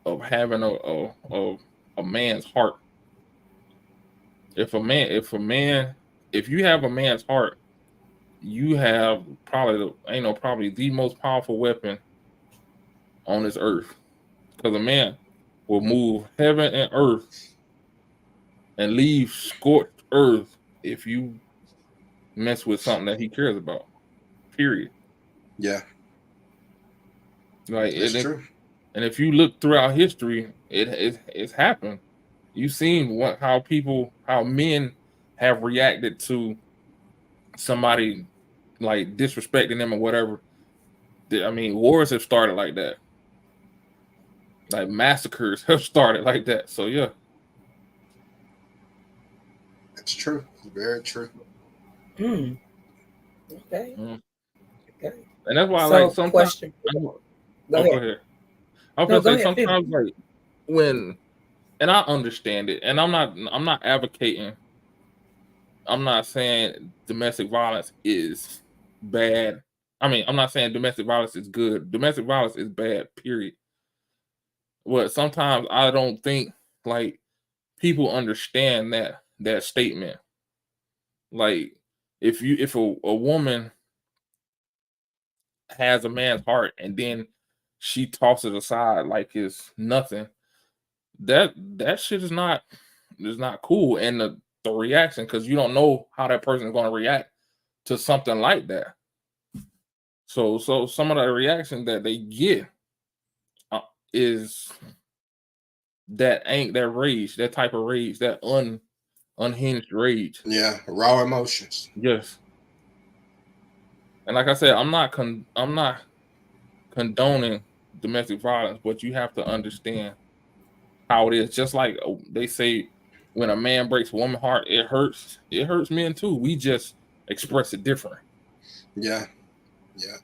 of having a man's heart. If you have a man's heart, you have probably the most powerful weapon on this earth. Because a man will move heaven and earth and leave scorched earth if you mess with something that he cares about. Period. Yeah. Like it's true. And if you look throughout history, it's happened. You've seen how men have reacted to somebody like disrespecting them or whatever. I mean, wars have started like that. Like massacres have started like that. So yeah. That's true. Very true. Okay. Okay. And that's why so, like sometimes question. Go ahead. I was gonna say sometimes like when, and I understand it, and I'm not advocating. I'm not saying domestic violence is bad. I mean, I'm not saying domestic violence is good. Domestic violence is bad, period. But sometimes I don't think like people understand that statement. Like if a woman has a man's heart and then she tosses it aside like it's nothing, that shit is not cool. And the reaction, because you don't know how that person is going to react to something like that. So some of the reaction that they get is that rage, that type of rage, that unhinged rage. Yeah, raw emotions. Yes. And like I said, I'm not condoning domestic violence, but you have to understand how it is. Just like they say, when a man breaks a woman's heart, it hurts. It hurts men too. We just express it different. Yeah. Yeah.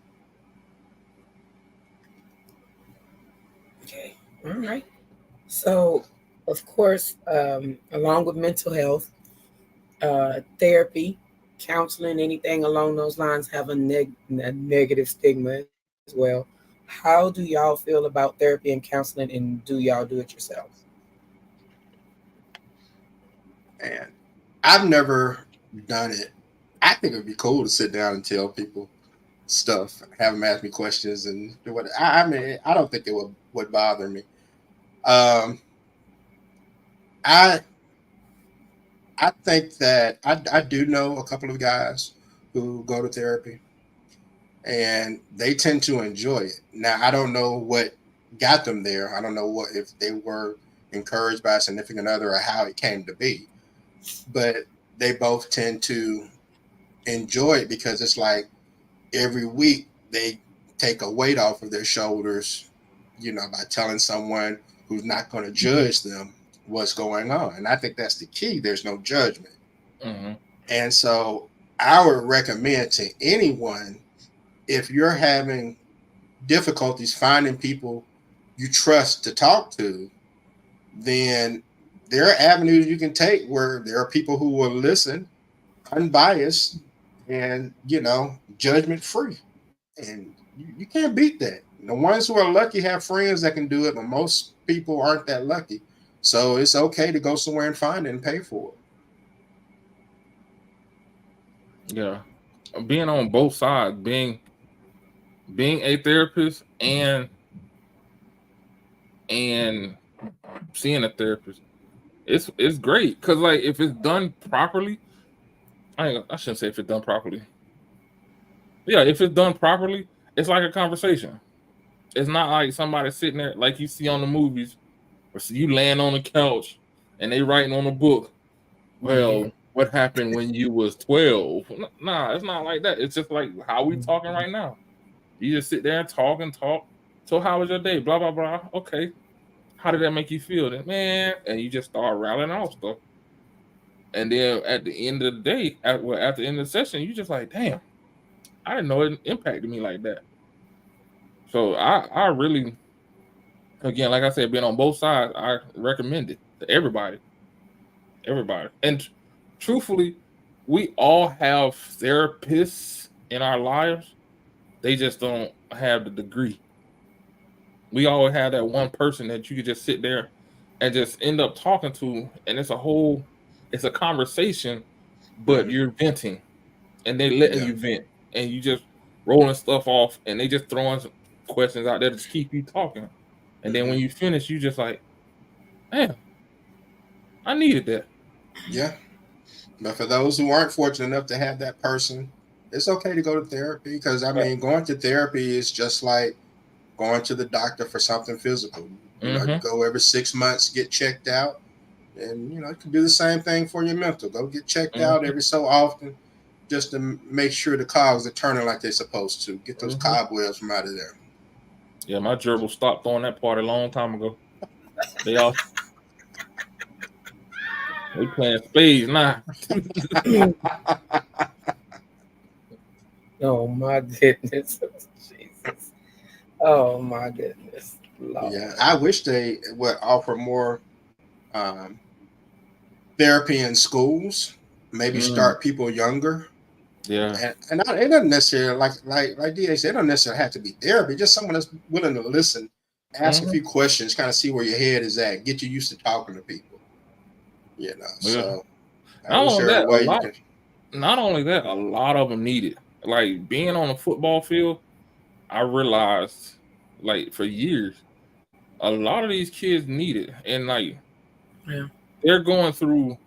Okay. All right. So, of course, along with mental health, therapy, counseling, anything along those lines have a negative stigma as well. How do y'all feel about therapy and counseling, and do y'all do it yourselves? And I've never done it. I think it'd be cool to sit down and tell people stuff, have them ask me questions, and do what. I mean, I don't think it would bother me. Um, I I think that I do know a couple of guys who go to therapy, and they tend to enjoy it. Now, I don't know what got them there. I don't know what if they were encouraged by a significant other or how it came to be, but they both tend to enjoy it because it's like every week they take a weight off of their shoulders, by telling someone who's not going to judge them what's going on. And I think that's the key. There's no judgment. Mm-hmm. And so I would recommend to anyone, if you're having difficulties finding people you trust to talk to, then there are avenues you can take where there are people who will listen unbiased and, judgment free. And you can't beat that. The ones who are lucky have friends that can do it, but most people aren't that lucky. So it's okay to go somewhere and find it and pay for it. Yeah. Being on both sides, being a therapist and seeing a therapist, it's great because like if it's done properly, I shouldn't say if it's done properly. Yeah, if it's done properly, it's like a conversation. It's not like somebody sitting there like you see on the movies, or see you laying on the couch and they writing on a book. Well, what happened when you was 12? Nah, it's not like that. It's just like how we talking right now. You just sit there and talk. So how was your day? Blah blah blah. Okay, how did that make you feel? Then man, and you just start rattling off stuff. And then at the end of the day, at the end of the session, you just like, damn, I didn't know it impacted me like that. So I really, again, like I said, being on both sides, I recommend it to everybody. And truthfully, we all have therapists in our lives. They just don't have the degree. We all have that one person that you could just sit there and just end up talking to, and it's a conversation, but you're venting, and they letting you vent, and you just rolling stuff off, and they just throwing some questions out there to keep you talking. And then when you finish, you just like, man, I needed that. Yeah. But for those who aren't fortunate enough to have that person, it's okay to go to therapy because, going to therapy is just like going to the doctor for something physical. You go every 6 months, get checked out, and, you can do the same thing for your mental. Go get checked out every so often just to make sure the cogs are turning like they're supposed to. Get those cobwebs from out of there. Yeah, my gerbil stopped throwing that party a long time ago. They playing spades now. Oh my goodness, Jesus! Oh my goodness, Lord. Yeah, I wish they would offer more therapy in schools. Maybe start people younger. Yeah, and it doesn't necessarily like DA said, it doesn't necessarily have to be therapy. Just someone that's willing to listen, ask a few questions, kind of see where your head is at, get you used to talking to people. So not only that, a lot of them need it. Like being on a football field, I realized, like for years, a lot of these kids need it, and like they're going through,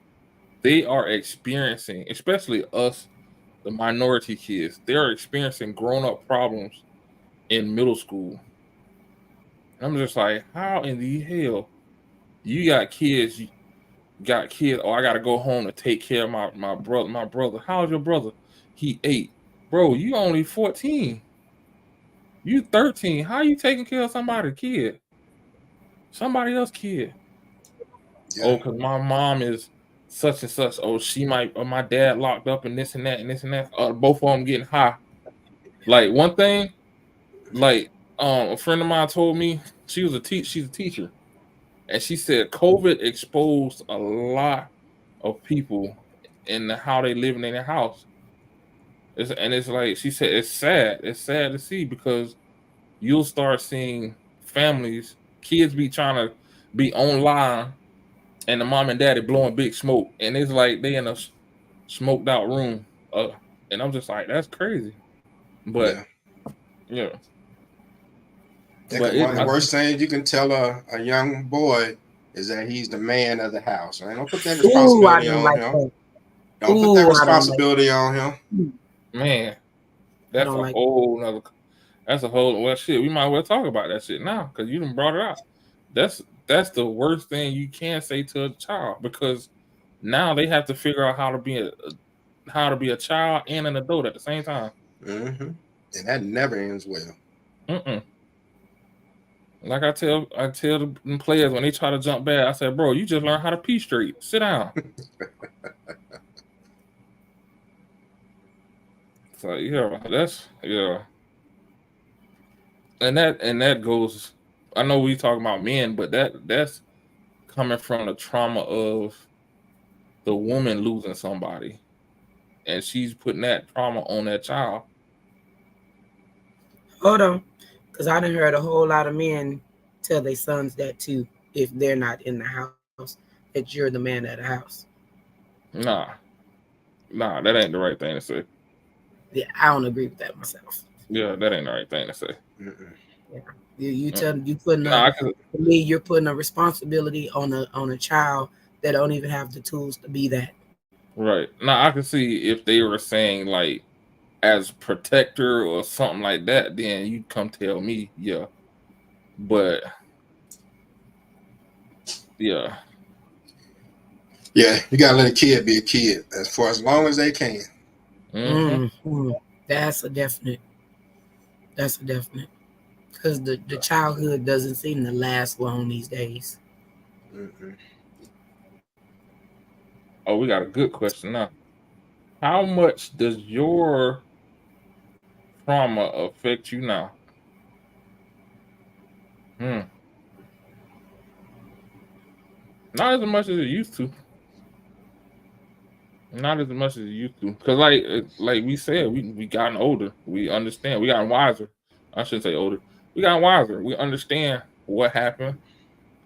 they are experiencing, especially us, the minority kids, they're experiencing grown-up problems in middle school. And I'm just like, how in the hell you got kids? Oh, I gotta go home to take care of my brother. How's your brother? He 8. Bro, you only 14. You 13. How you taking care of somebody's kid? Somebody else's kid. Yeah. Oh, because my mom is such and such. Oh, she might, or my dad locked up and this and that and this and that. Both of them getting high. Like one thing, like a friend of mine told me, she's a teacher. And she said COVID exposed a lot of people and how they living in their house. It's like she said, it's sad. It's sad to see because you'll start seeing families, kids be trying to be online, and the mom and daddy blowing big smoke, and it's like they in a smoked out room, and I'm just like, that's crazy. But yeah, One of the worst things you can tell a young boy is that he's the man of the house. Right? Don't put that responsibility on him. Don't put that responsibility on him. Man, that's a whole nother. That's a whole well shit. We might well talk about that shit now because you done brought it up. That's the worst thing you can say to a child because now they have to figure out how to be a child and an adult at the same time. Mm-hmm. And that never ends well. Like I tell the players when they try to jump back, I said, bro, you just learned how to pee straight. Sit down. So and that goes. I know we talking about men, but that's coming from the trauma of the woman losing somebody, and she's putting that trauma on that child. Hold on, because I done heard a whole lot of men tell their sons that too. If they're not in the house, that you're the man of the house. Nah, that ain't the right thing to say. Yeah, I don't agree with that myself. Yeah, that ain't the right thing to say. Yeah, you're putting a responsibility on a child that don't even have the tools to be that. Right. Now I can see if they were saying like as protector or something like that, then you come tell me, yeah. But yeah. Yeah, you gotta let a kid be a kid for as long as they can. Mm-hmm. That's a definite. Because the childhood doesn't seem to last long these days. Mm-hmm. Oh, we got a good question now. How much does your trauma affect you now? Not as much as it used to. Not as much as it used to. Because like we said, we gotten older. We understand. We gotten wiser. I shouldn't say older. We gotten wiser. We understand what happened,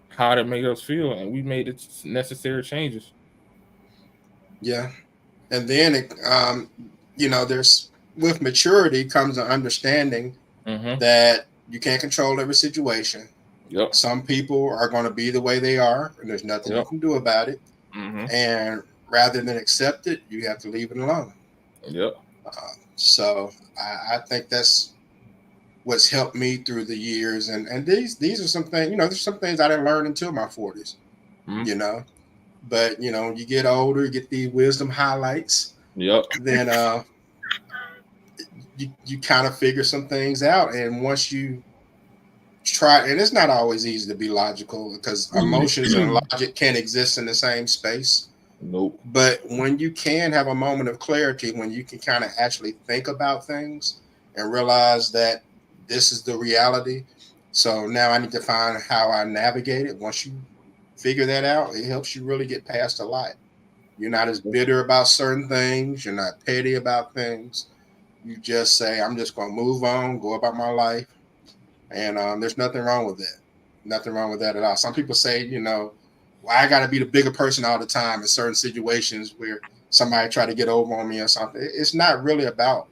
how it made us feel, and we made the necessary changes. Yeah. And then there's with maturity comes an understanding that you can't control every situation. Yep. Some people are going to be the way they are, and there's nothing you can do about it. And rather than accept it, you have to leave it alone. Yep. So I think that's what's helped me through the years. And these are some things, there's some things I didn't learn until my 40s, But, you get older, you get the wisdom highlights. Yep. Then you kind of figure some things out. And once you try, and it's not always easy to be logical because emotions and logic can't exist in the same space. Nope. But when you can have a moment of clarity, when you can kind of actually think about things and realize that this is the reality. So now I need to find how I navigate it. Once you figure that out, it helps you really get past a lot. You're not as bitter about certain things. You're not petty about things. You just say, I'm just going to move on, go about my life. And there's nothing wrong with that. Nothing wrong with that at all. Some people say, well, I got to be the bigger person all the time in certain situations where somebody try to get over on me or something. It's not really about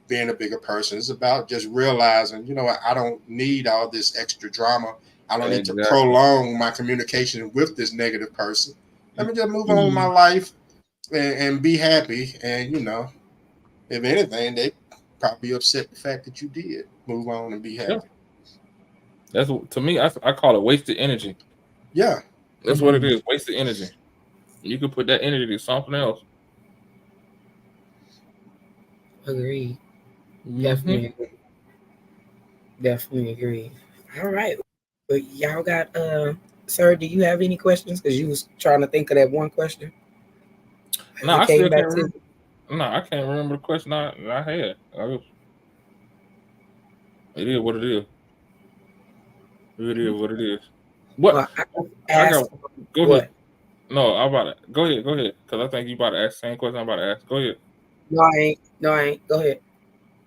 being a bigger person. It's about just realizing, I don't need all this extra drama. I don't need to prolong my communication with this negative person. Let me just move on with my life and be happy. And, if anything, they probably upset the fact that you did move on and be happy. Yeah. That's to me, I call it wasted energy. Yeah. That's what it is, wasted energy. You can put that energy to something else. Agreed. Definitely agree. All right. But y'all got sir, do you have any questions? Because you was trying to think of that one question. No, I still can't remember. No, I can't remember the question I had. It is what it is. It is what it is. What? Well, go ahead. No, I'm about to go ahead, because I think you about to ask the same question I'm about to ask. Go ahead. No, I ain't. No, I ain't. Go ahead.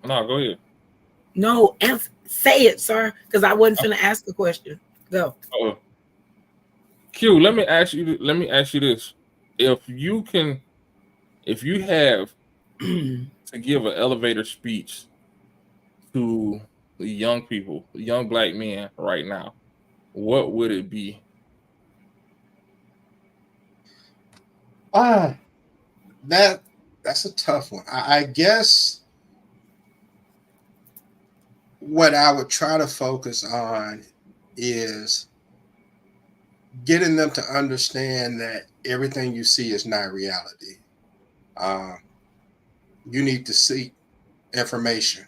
No, go ahead. No, say it, sir, because I wasn't finna ask a question. Go. Q, let me ask you. Let me ask you this: if you have to give an elevator speech to the young people, the young black men right now, what would it be? That's a tough one. I guess what I would try to focus on is getting them to understand that everything you see is not reality. Um, you need to seek information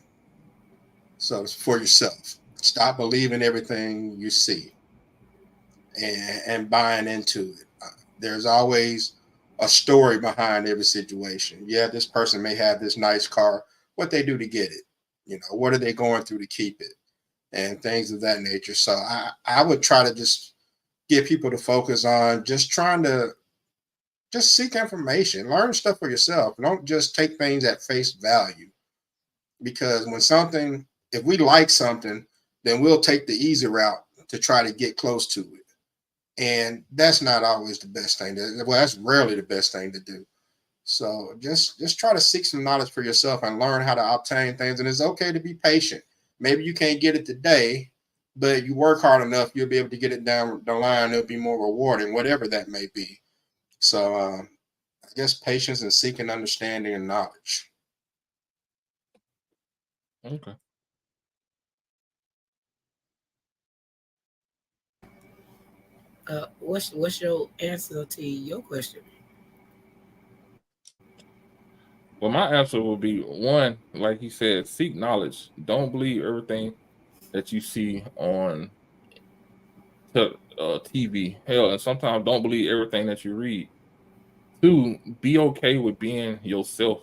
so for yourself. Stop believing everything you see and buying into it. There's always a story behind every situation. Yeah, this person may have this nice car. What they do to get it? What are they going through to keep it? And things of that nature. So I would try to just get people to focus on just trying to just seek information, learn stuff for yourself. Don't just take things at face value. Because if we like something, then we'll take the easy route to try to get close to it. And that's not always the best thing. That's rarely the best thing to do. So just try to seek some knowledge for yourself and learn how to obtain things. And it's okay to be patient. Maybe you can't get it today, but you work hard enough, you'll be able to get it down the line. It'll be more rewarding, whatever that may be. So I guess patience and seeking understanding and knowledge. Okay. What's your answer to your question? Well, my answer would be one, like he said, seek knowledge. Don't believe everything that you see on TV. Hell, and sometimes don't believe everything that you read. Two, be okay with being yourself.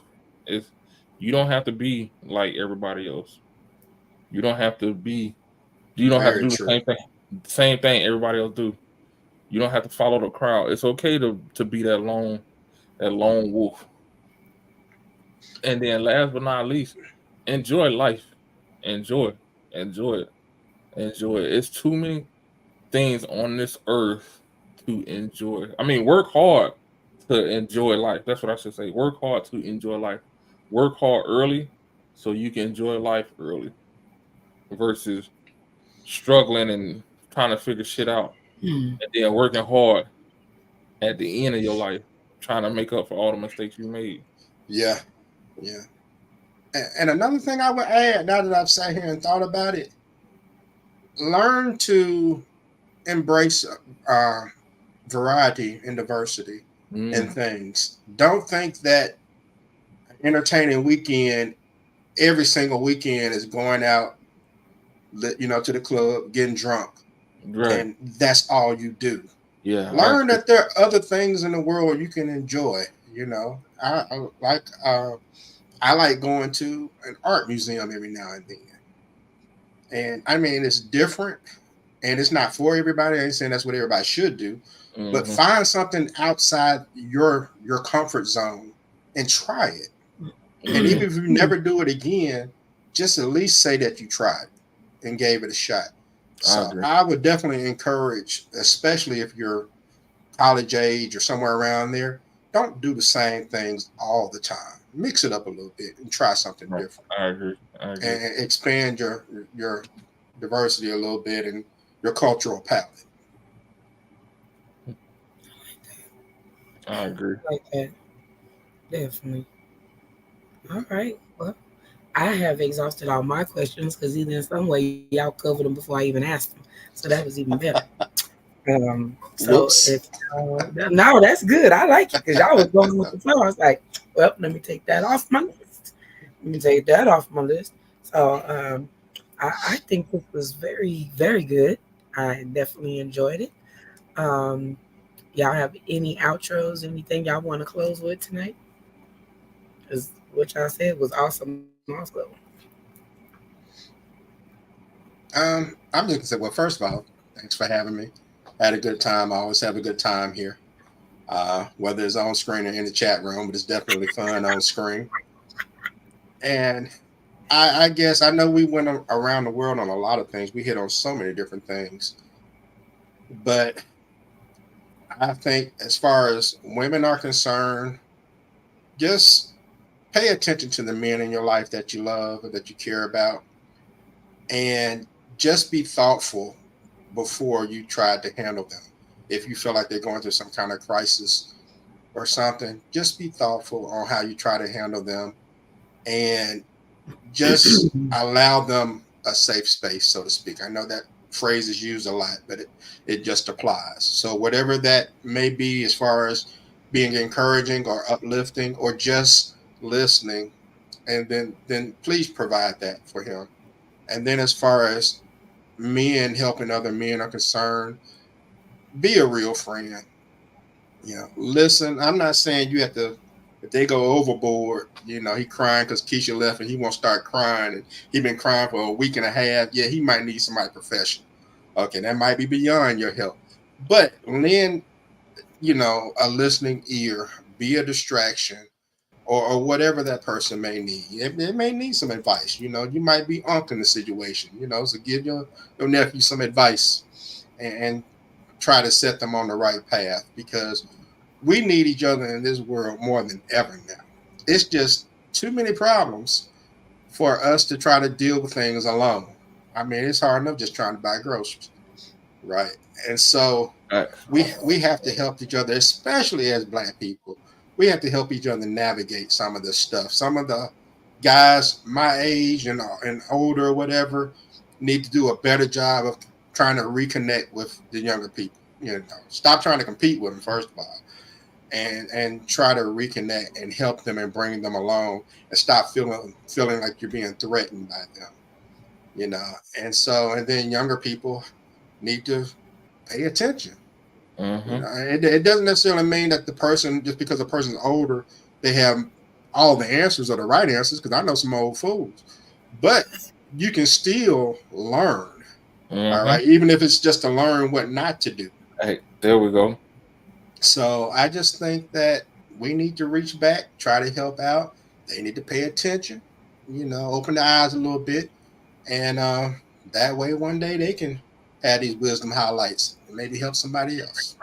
It's, you don't have to be like everybody else. You don't have to be. You don't have to Very do the true. same thing everybody else do. You don't have to follow the crowd. It's okay to be that lone wolf. And then last but not least, enjoy life. Enjoy, enjoy it, enjoy it. It's too many things on this earth to enjoy. I mean, work hard to enjoy life. That's what I should say. Work hard to enjoy life. Work hard early so you can enjoy life early versus struggling and trying to figure shit out and then working hard at the end of your life trying to make up for all the mistakes you made. Yeah, yeah. And another thing I would add, now that I've sat here and thought about it, learn to embrace variety and diversity in things. Don't think that entertaining weekend every single weekend is going out, to the club, getting drunk, Right. and that's all you do. Yeah. Learn that there are other things in the world you can enjoy. I like going to an art museum every now and then, and I mean it's different, and it's not for everybody. I ain't saying that's what everybody should do, but find something outside your comfort zone and try it. And even if you never do it again, just at least say that you tried and gave it a shot. So I would definitely encourage, especially if you're college age or somewhere around there, don't do the same things all the time. Mix it up a little bit and try something different. I agree. And expand your diversity a little bit and your cultural palette. I agree. Like that. Definitely. All right. Well, I have exhausted all my questions because either in some way y'all covered them before I even asked them. So that was even better. So if no, that's good. I like it because y'all was going with the flow. I was like, well, let me take that off my list. So I think this was very, very good. I definitely enjoyed it. Y'all have any outros, anything y'all want to close with tonight? Because what y'all said was awesome also. I'm just gonna say, well, first of all, thanks for having me. I had a good time. I always have a good time here. whether it's on screen or in the chat room, but it's definitely fun on screen. And I guess I know we went around the world on a lot of things. We hit on so many different things. But I think as far as women are concerned, just pay attention to the men in your life that you love or that you care about. And just be thoughtful before you try to handle them. If you feel like they're going through some kind of crisis or something, just be thoughtful on how you try to handle them and just allow them a safe space, so to speak. I know that phrase is used a lot, but it just applies. So whatever that may be, as far as being encouraging or uplifting or just listening, and then please provide that for him. And then as far as men helping other men are concerned, be a real friend. Listen. I'm not saying you have to. If they go overboard, he crying because Keisha left and he won't start crying and he been crying for a week and a half. Yeah, he might need somebody professional. Okay, that might be beyond your help. But lend, a listening ear, be a distraction, or whatever that person may need. It may need some advice. You might be uncle in the situation. So give your nephew some advice and try to set them on the right path, because we need each other in this world more than ever now. It's just too many problems for us to try to deal with things alone. I mean, it's hard enough just trying to buy groceries, right? And so we have to help each other, especially as Black people. We have to help each other navigate some of this stuff. Some of the guys my age and older, or whatever, need to do a better job of trying to reconnect with the younger people. Stop trying to compete with them, first of all, and try to reconnect and help them and bring them along, and stop feeling like you're being threatened by them. And then younger people need to pay attention. It doesn't necessarily mean that the person, just because a person's older, they have all the answers or the right answers, because I know some old fools, but you can still learn. All right, even if it's just to learn what not to do. Hey, there we go. So I just think that we need to reach back, try to help out. They need to pay attention, open their eyes a little bit. And that way one day they can have these wisdom highlights and maybe help somebody else.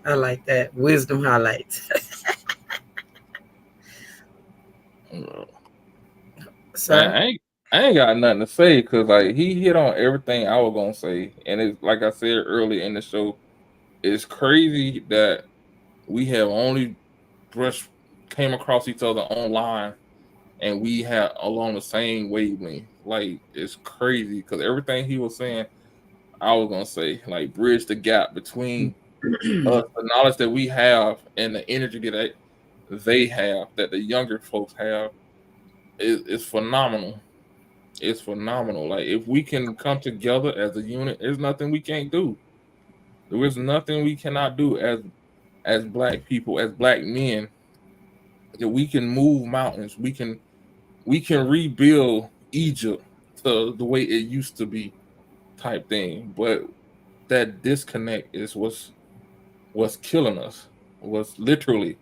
I like that. Wisdom highlights. So I ain't got nothing to say, because like he hit on everything I was gonna say, and it's like I said earlier in the show, it's crazy that we have only came across each other online, and we had along the same wavelength. Like, it's crazy, because everything he was saying, I was gonna say, like, bridge the gap between us, the knowledge that we have and the energy that they have, that the younger folks have. It's phenomenal. It's phenomenal. Like, if we can come together as a unit, there's nothing we can't do. There is nothing we cannot do as Black people, as Black men. That we can move mountains. We can rebuild Egypt to the way it used to be, type thing. But that disconnect is what's killing us. Was literally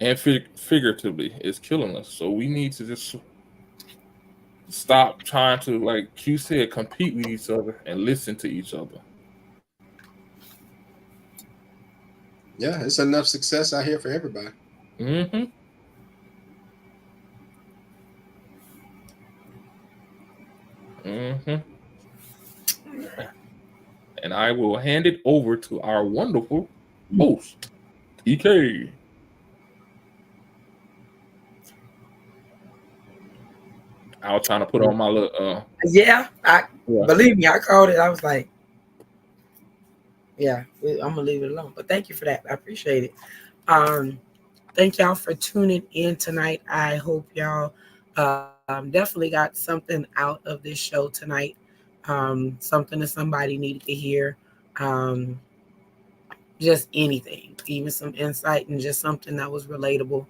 and figuratively is killing us. So we need to just stop trying to, like Q said, compete with each other and listen to each other. Yeah, it's enough success out here for everybody. And I will hand it over to our wonderful host, TK. I was trying to put on my little believe me, I called it. I was like, yeah, I'm gonna leave it alone. But thank you for that. I appreciate it. Thank y'all for tuning in tonight. I hope y'all definitely got something out of this show tonight. Something that somebody needed to hear. Just anything, even some insight, and just something that was relatable,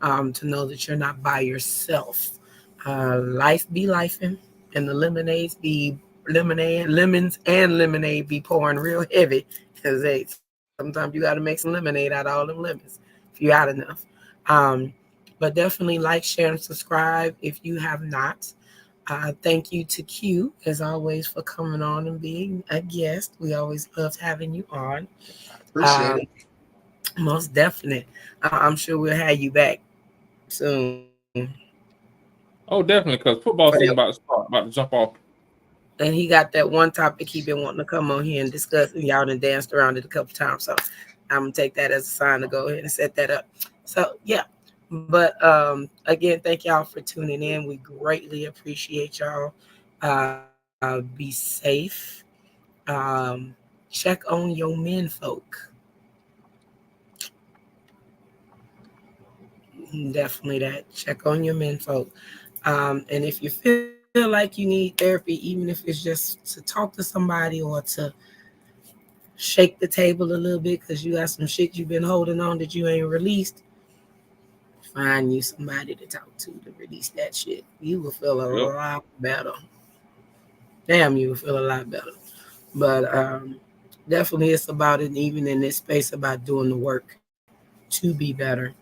to know that you're not by yourself. Life be lifing, and the lemonades be lemons and lemonade be pouring real heavy because sometimes you got to make some lemonade out of all them lemons if you got enough. But definitely like, share, and subscribe if you have not. Thank you to Q, as always, for coming on and being a guest. We always love having you on. Appreciate it. Most definite. I'm sure we'll have you back soon. Oh, definitely, because football season about to jump off. And he got that one topic he been wanting to come on here and discuss, and y'all done danced around it a couple times. So I'm gonna take that as a sign to go ahead and set that up. So yeah. But again, thank y'all for tuning in. We greatly appreciate y'all. Be safe. Check on your men folk. Definitely that. Check on your men folk. And if you feel like you need therapy, even if it's just to talk to somebody or to shake the table a little bit because you got some shit you've been holding on that you ain't released, find you somebody to talk to release that shit. You will feel a lot better. Damn, you will feel a lot better. But definitely it's about it, even in this space, about doing the work to be better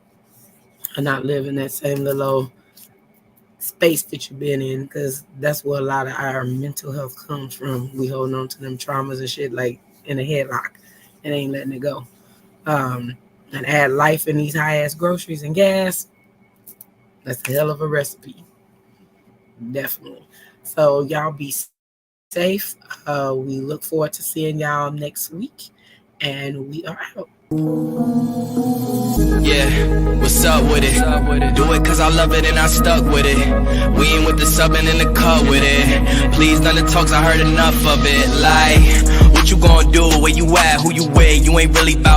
and not live in that same little space that you've been in, because that's where a lot of our mental health comes from. We holding on to them traumas and shit like in a headlock and ain't letting it go. And add life in these high ass groceries and gas. That's a hell of a recipe. Definitely. So y'all be safe. We look forward to seeing y'all next week. And we are out. Yeah, what's up with it? Do it cause I love it and I stuck with it. We ain't with the subbing in the cut with it. Please, none of the talks, I heard enough of it. Like, what you gonna do? Where you at? Who you with? You ain't really about